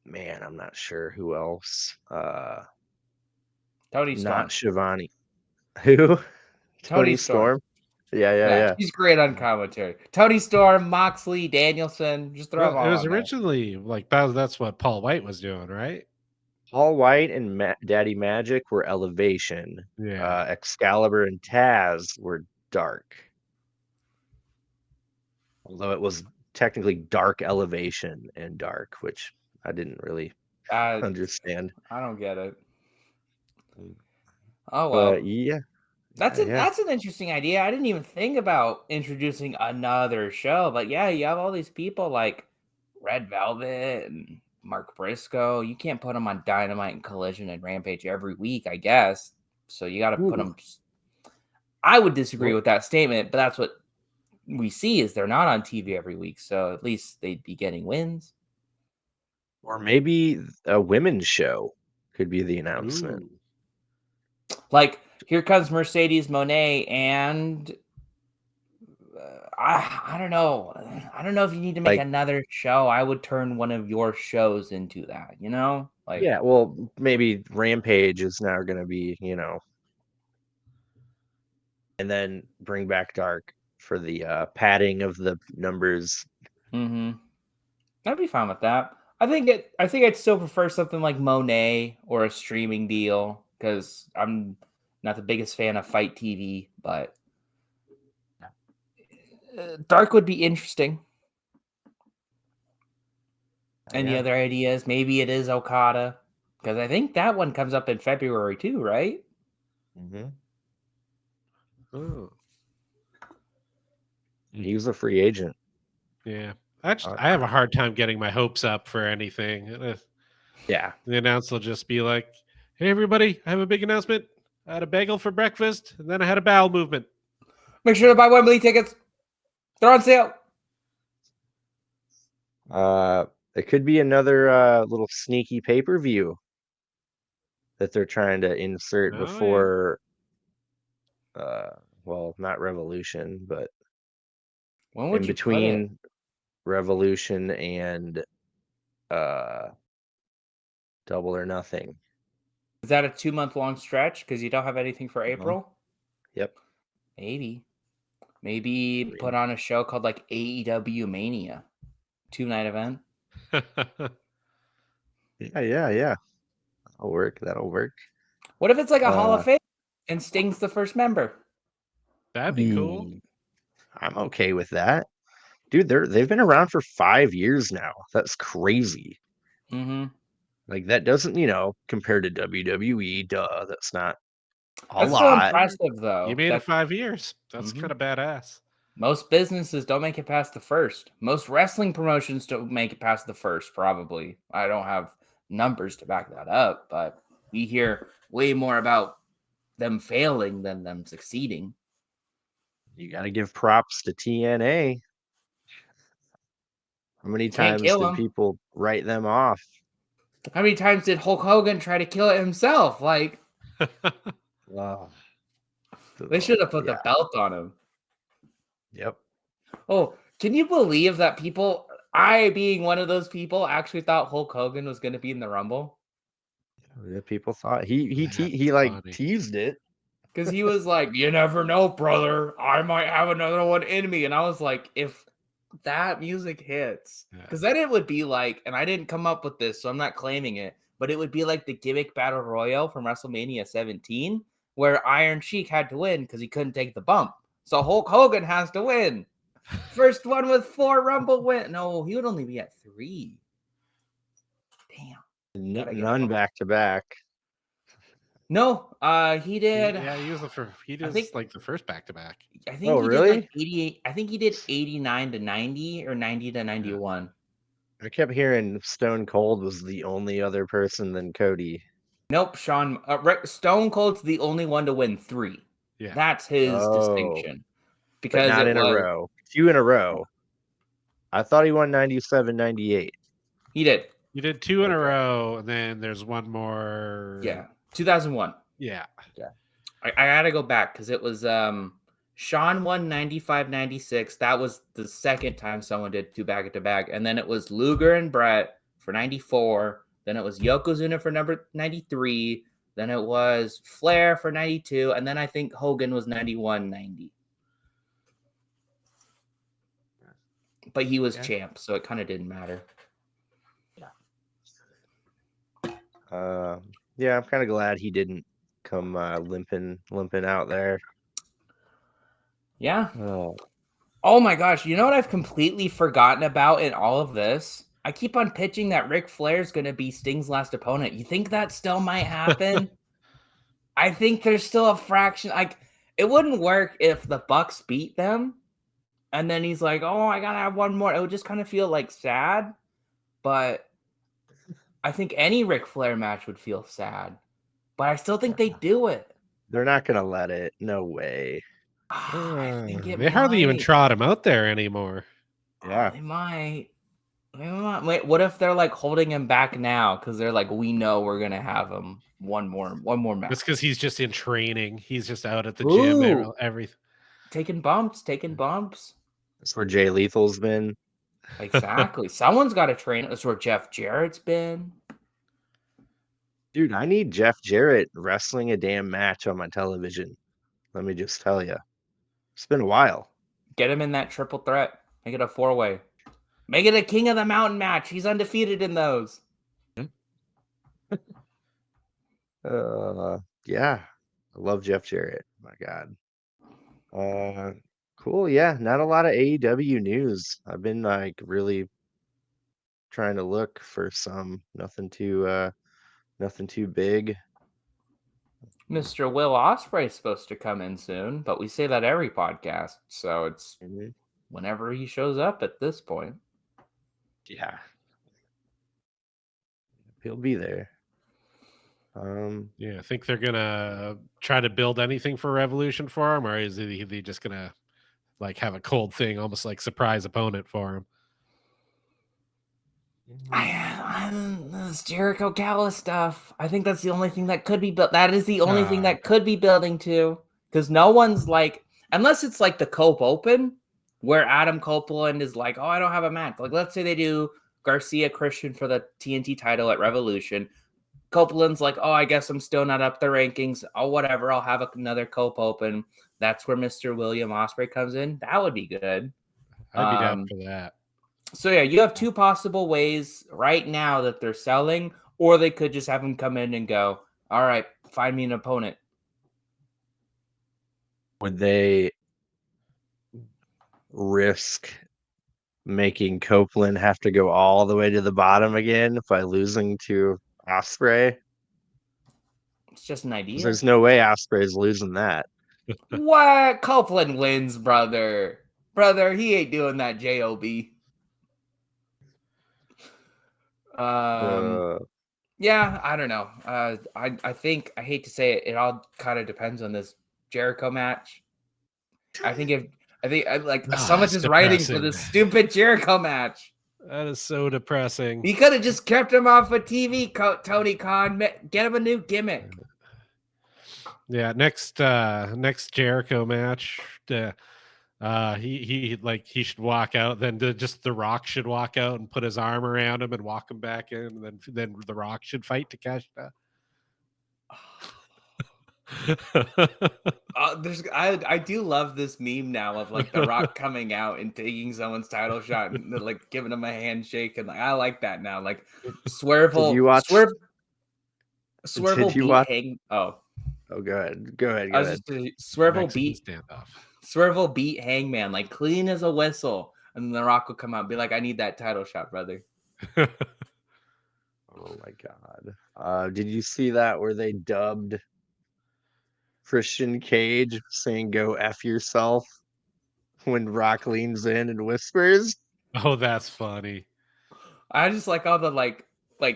man, I'm not sure who else. Tony Not Storm. Shivani. Who? Tony Tony Storm. Storm. Yeah, Yeah, yeah, she's great on yeah. commentary. Tony Storm, Moxley, Danielson. Just throw well, them it all was on there. originally like that's what Paul White was doing, right? Paul White and Daddy Magic were Elevation. Yeah. Excalibur and Taz were Dark. Although it was technically Dark Elevation and Dark, which I didn't really Uh, understand. I don't get it. Oh But well. yeah, yeah, yeah. That's an interesting idea. I didn't even think about introducing another show, but yeah, you have all these people like Red Velvet and Mark Briscoe. You can't put them on Dynamite and Collision and Rampage every week, I guess. So you got to put Ooh. them. I would disagree Well, with that statement, but that's what we see is they're not on TV every week. So at least they'd be getting wins. or maybe a women's show could be the announcement. Ooh. Like here comes Mercedes Monet and I don't know. I don't know if you need to make Like, another show. I would turn one of your shows into that, you know? Like, yeah, well, maybe Rampage is now going to be, and then bring back Dark for the padding of the numbers. mm-hmm. I'd be fine with that. I think I'd still prefer something like Monet or a streaming deal because I'm not the biggest fan of Fight TV, but Dark would be interesting. Any Yeah. other ideas? Maybe it is Okada because I think that one comes up in February too, right? Mm-hmm. Oh. He was a free agent. Yeah. I have a hard time getting my hopes up for anything. Yeah. The announcer will just be like, "Hey, everybody, I have a big announcement. I had a bagel for breakfast, and then I had a bowel movement." Make sure to buy Wembley tickets. They're on sale. It could be another little sneaky pay-per-view that they're trying to insert Oh yeah. before well, not Revolution, but When in would you put it? between Revolution and uh Double or Nothing. Is that a 2-month long stretch because you don't have anything for Uh-huh. April? Yep. Maybe put on a show called like AEW Mania, 2-night event. Yeah. That'll work. What if it's like a Hall of Uh Fame and Sting's the first member? That'd be cool. I'm okay with that. Dude, they've been around for 5 years now. That's crazy. Mm-hmm. Like that doesn't, compare to WWE, duh, that's not a That's still lot. impressive You though. made it That 5 years. That's Mhm. kind of badass. Most businesses don't make it past the first. Most wrestling promotions don't make it past the first, probably. I don't have numbers to back that up, but we hear way more about them failing than them succeeding. You got to give props to TNA. How many Can't times kill did him. people write them off? How many times did Hulk Hogan try to kill it himself? Like, Oh, they should have put yeah. the belt on him. Yep. Oh, can you believe that people, I being one of those people, actually thought Hulk Hogan was going to be in the Rumble? The people thought he That's like funny. teased it. Because he was like, you never know, brother. I might have another one in me. And I was like, if that music hits, because then it would be like, and I didn't come up with this, so I'm not claiming it, but it would be like the gimmick battle royal from WrestleMania 17, where Iron Sheik had to win because he couldn't take the bump. So Hulk Hogan has to win. First one with 4 Rumble win. No, he would only be at 3. Damn. Gotta get None Hulk. back to back. No, he did. Yeah, he was the first. He I did think- like the first back to back. I think Oh, he did like really? 88. I think he did 89 to 90 or 90 to 91. I kept hearing Stone Cold was the only other person than Cody. Nope, Stone Cold's the only one to win 3. Yeah. That's his Oh, distinction. but Because not it in a was row. 2 in a row. I thought he won 97, 98. he did. You did 2 in a Okay. row, and then there's one more. Yeah. 2001. Yeah. I gotta go back because it was Sean won 95, 96. That was the second time someone did 2 back to back. And then it was Luger and Brett for 94. Then it was Yokozuna for number 93. Then it was Flair for 92. And then I think Hogan was 91, 90. But he was champ, so it kind of didn't matter. Yeah, I'm kind of glad he didn't come limping out there. Yeah. Oh, Oh my gosh. You know what I've completely forgotten about in all of this? I keep on pitching that Ric Flair's going to be Sting's last opponent. You think that still might happen? I think there's still a fraction. Like, it wouldn't work if the Bucks beat them. And then he's like, oh, I got to have one more. It would just kind of feel like sad. But I think any Ric Flair match would feel sad. But I still think they do it. they're not gonna let it. No way. I think it They hardly even might. trot him out there anymore. Yeah. They might. Wait, what if they're like holding him back now because they're like, we know we're gonna have him one more match. It's because he's just in training. He's just out at the Ooh. gym. Everything. Taking bumps. That's where Jay Lethal's been. Exactly. Someone's got to train. That's where Jeff Jarrett's been. Dude, I need Jeff Jarrett wrestling a damn match on my television. Let me just tell you. It's been a while. Get him in that triple threat. Make it a 4-way. Make it a King of the Mountain match. He's undefeated in those. Yeah. I love Jeff Jarrett. My God. Cool. Yeah, not a lot of AEW news. I've been like really trying to look for some. Nothing too big. Mr. Will Ospreay's supposed to come in soon, but we say that every podcast, so it's whenever he shows up at this point. Yeah. He'll be there. Yeah, I think they're gonna try to build anything for Revolution for him, or is he just gonna like have a cold thing, almost like surprise opponent for him? This Jericho Gallus stuff. I think that's the only thing that could be built. That is the only thing that could be building to, because no one's like, unless it's like the Cope Open, where Adam Copeland is like, oh, I don't have a match. Like, let's say they do Garcia Christian for the TNT title at Revolution. Copeland's like, oh, I guess I'm still not up the rankings. Oh, whatever. I'll have another Cope Open. That's where Mr. William Ospreay comes in. That would be good. I'd be down for that. So yeah, you have 2 possible ways right now that they're selling, or they could just have him come in and go, all right, find me an opponent. Would they risk making Copeland have to go all the way to the bottom again by losing to Ospreay? It's just an idea. There's no way Ospreay's losing that. What? Copeland wins, brother. Brother, he ain't doing that JOB. Yeah, I don't know. I think I hate to say it, it all kind of depends on this Jericho match. I think so much That's is writing for depressing. this stupid Jericho match. That is so depressing. You could have just kept him off of TV, Tony Khan. Get him a new gimmick. Yeah, next Jericho match. He should walk out. Then just The Rock should walk out and put his arm around him and walk him back in. And then The Rock should fight Takeshita. I do love this meme now of like The Rock coming out and taking someone's title shot and like giving him a handshake, and like I like that now. Like Did you watch? Swerve Did you beat watch? Hang. Oh, Go ahead. Go ahead. I Go was ahead. just Swerve Mexican beat standoff. Swerve beat Hangman like clean as a whistle, and then The Rock will come out and be like, "I need that title shot, brother." Oh my god. Did you see that where they dubbed Christian Cage saying "Go F yourself" when Rock leans in and whispers? Oh, that's funny. I just like all the like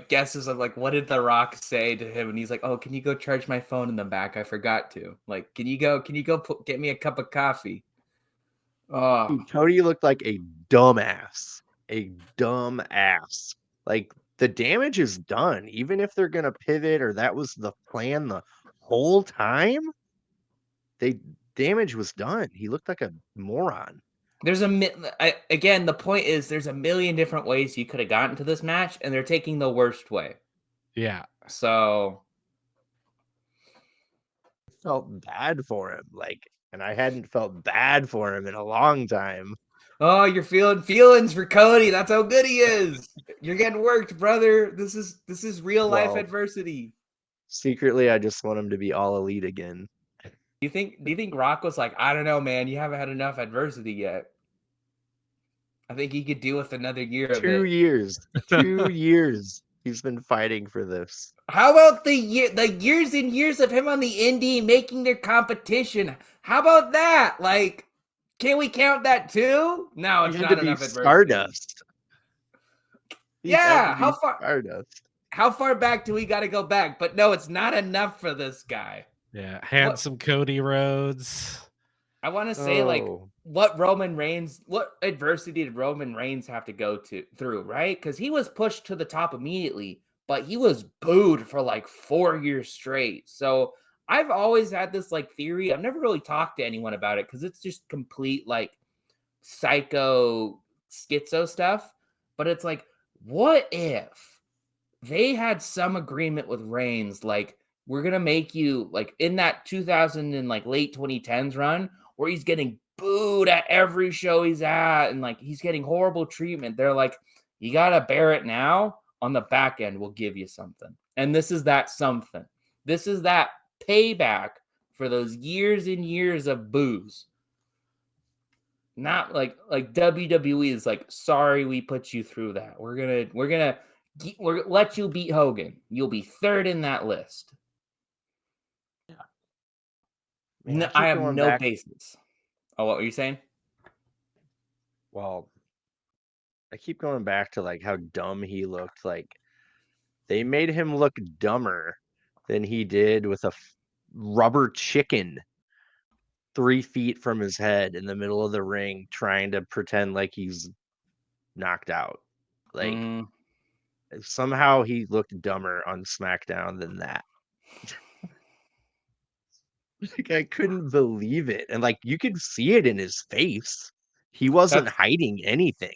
guesses of like what did The Rock say to him, and he's like, "Oh, can you go charge my phone in the back? I forgot to. Like, can you go get me a cup of coffee?" Oh, Dude, Cody looked like a dumbass. A dumbass. Like the damage is done. Even if they're gonna pivot or that was the plan the whole time, they damage was done. He looked like a moron. there's again, the point is there's a million different ways you could have gotten to this match, and they're taking the worst way. Yeah. So Felt bad for him. And I hadn't felt bad for him in a long time. oh, you're feeling feelings for Cody. That's how good he is. You're getting worked, brother. This is real life Well, adversity. secretly, I just want him to be all elite again. Do you think Rock was like, I don't know, man, you haven't had enough adversity yet? I think he could do with another year of 2 it. years. 2 years. He's been fighting for this. How about the years and years of him on the indie making their competition? How about that? Like, can we count that too? No, it's He had not to be enough adversity. Stardust. He had Yeah, to be Stardust. how far back do we got to go back? But no, it's not enough for this guy. Yeah. Handsome Cody Rhodes. I want to say like Oh, what adversity did Roman Reigns have to go through, right? Because he was pushed to the top immediately, but he was booed for like 4 years straight. So I've always had this like theory. I've never really talked to anyone about it because it's just complete like psycho schizo stuff. But it's like, what if they had some agreement with Reigns, like we're gonna make you like in that 2000 and like late 2010s run where he's getting booed at every show he's at and like he's getting horrible treatment. They're like, you gotta bear it now. On the back end, we'll give you something. And this is that something. This is that payback for those years and years of boos. Not like WWE is like, sorry, we put you through that. We're gonna let you beat Hogan. You'll be third in that list. man, No, keep I have going no back. basis. Oh, what were you saying? Well, I keep going back to like how dumb he looked. Like they made him look dumber than he did with a rubber chicken 3 feet from his head in the middle of the ring, trying to pretend like he's knocked out. Like somehow he looked dumber on SmackDown than that. Like I couldn't believe it, and like you could see it in his face. He wasn't hiding anything.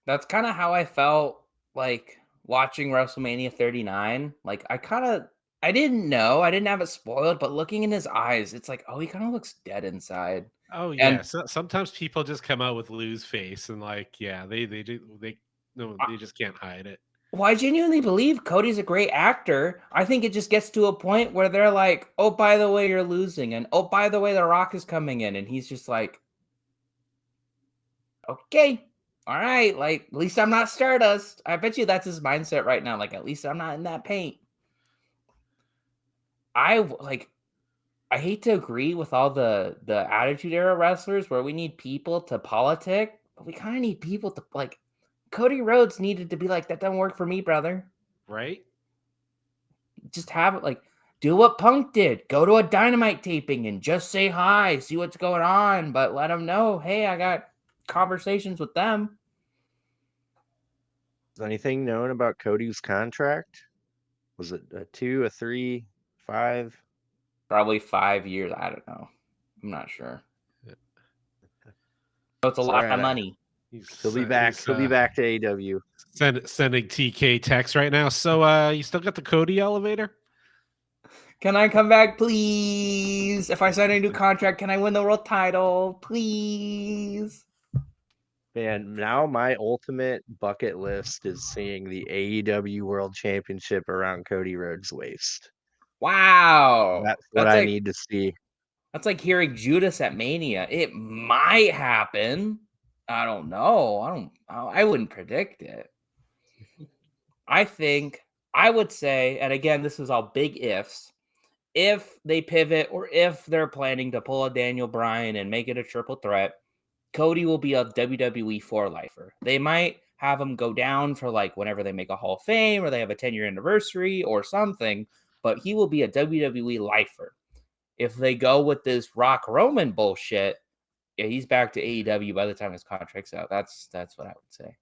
That's kind of how I felt like watching WrestleMania 39. Like I didn't know, I didn't have it spoiled, but looking in his eyes, it's like, oh, he kind of looks dead inside. Oh yeah. And So, sometimes people just come out with lose face and like, yeah, they just can't hide it. well, I genuinely believe Cody's a great actor. I think it just gets to a point where they're like, oh, by the way, you're losing. And oh, by the way, The Rock is coming in. And he's just like, okay, all right. Like, at least I'm not Stardust. I bet you that's his mindset right now. Like, at least I'm not in that paint. I hate to agree with all the Attitude Era wrestlers where we need people to politic, but we kind of need people to like Cody Rhodes needed to be like, that doesn't work for me, brother. Right? just have it like do what Punk did. Go to a Dynamite taping and just say hi, see what's going on, but let them know, hey, I got conversations with them. Is anything known about Cody's contract? Was it a 2, a 3, 5? Probably 5 years. I don't know. I'm not sure. So it's a lot of money. He'll be back. He'll be back to AEW. Sending TK text right now. So you still got the Cody elevator? Can I come back, please? If I sign a new contract, can I win the world title? Please. Man, now my ultimate bucket list is seeing the AEW World Championship around Cody Rhodes' waist. Wow. That's what I need to see. That's like hearing Judas at Mania. It might happen. I don't know. I wouldn't predict it. I would say, and again, this is all big ifs, if they pivot or if they're planning to pull a Daniel Bryan and make it a triple threat, Cody will be a WWE for lifer. They might have him go down for like whenever they make a Hall of Fame or they have a 10-year anniversary or something, but he will be a WWE lifer. If they go with this Rock Roman bullshit, yeah, he's back to AEW by the time his contract's out. That's what I would say.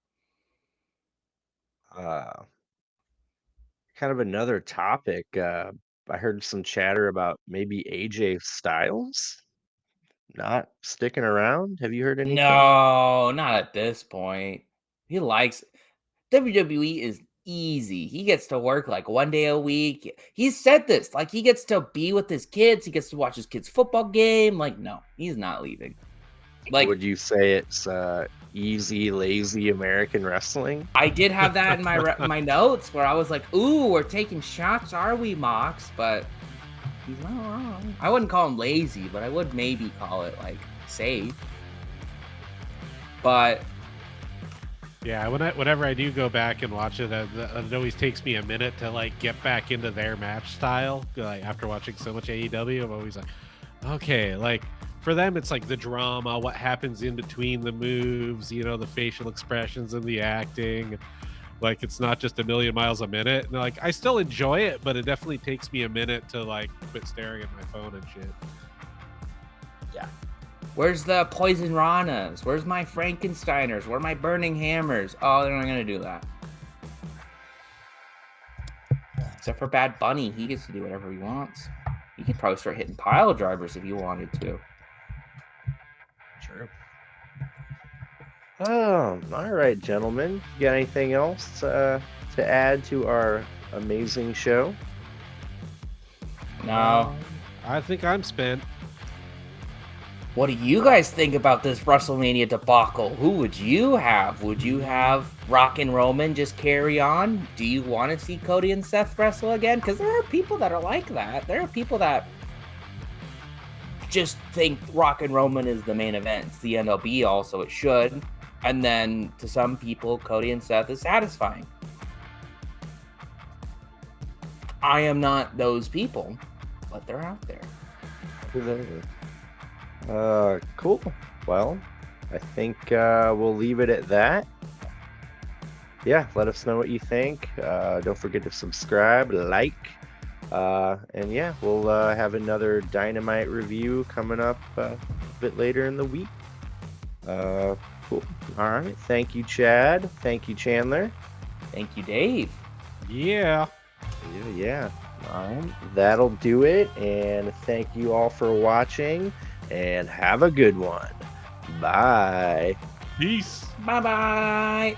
Kind of another topic. I heard some chatter about maybe AJ Styles not sticking around. Have you heard anything? No, not at this point. He likes WWE is easy. He gets to work like 1 day a week. He's said this. Like he gets to be with his kids. He gets to watch his kids' football game. Like, no, he's not leaving. Like, would you say it's easy, lazy American wrestling? I did have that in my notes where I was like, "Ooh, we're taking shots, are we, Mox?" But he's not wrong. I wouldn't call him lazy, but I would maybe call it like safe. But yeah, whenever I do go back and watch it, it always takes me a minute to like get back into their match style. Like after watching so much AEW, I'm always like, okay, like for them, it's like the drama, what happens in between the moves, the facial expressions and the acting. Like it's not just a million miles a minute. And like I still enjoy it, but it definitely takes me a minute to like quit staring at my phone and shit. Yeah. Where's the Poison Ranas? Where's my Frankensteiners? Where are my Burning Hammers? Oh, they're not gonna do that. Except for Bad Bunny, he gets to do whatever he wants. He could probably start hitting pile drivers if he wanted to. True. Oh, all right, gentlemen. You got anything else to add to our amazing show? No. I think I'm spent. What do you guys think about this WrestleMania debacle? Who would you have? Would you have Rock and Roman just carry on? Do you want to see Cody and Seth wrestle again? Because there are people that are like that. There are people that just think Rock and Roman is the main event. It's the end all be all, so it should. And then to some people, Cody and Seth is satisfying. I am not those people, but they're out there. Cool. Well, I think we'll leave it at that. Yeah, let us know what you think. Don't forget to subscribe, like, and yeah, we'll have another Dynamite review coming up a bit later in the week. Cool. All right. Thank you, Chad. Thank you, Chandler. Thank you, Dave. Yeah. Yeah. All right. That'll do it. And thank you all for watching. And have a good one. Bye. Peace. Bye-bye.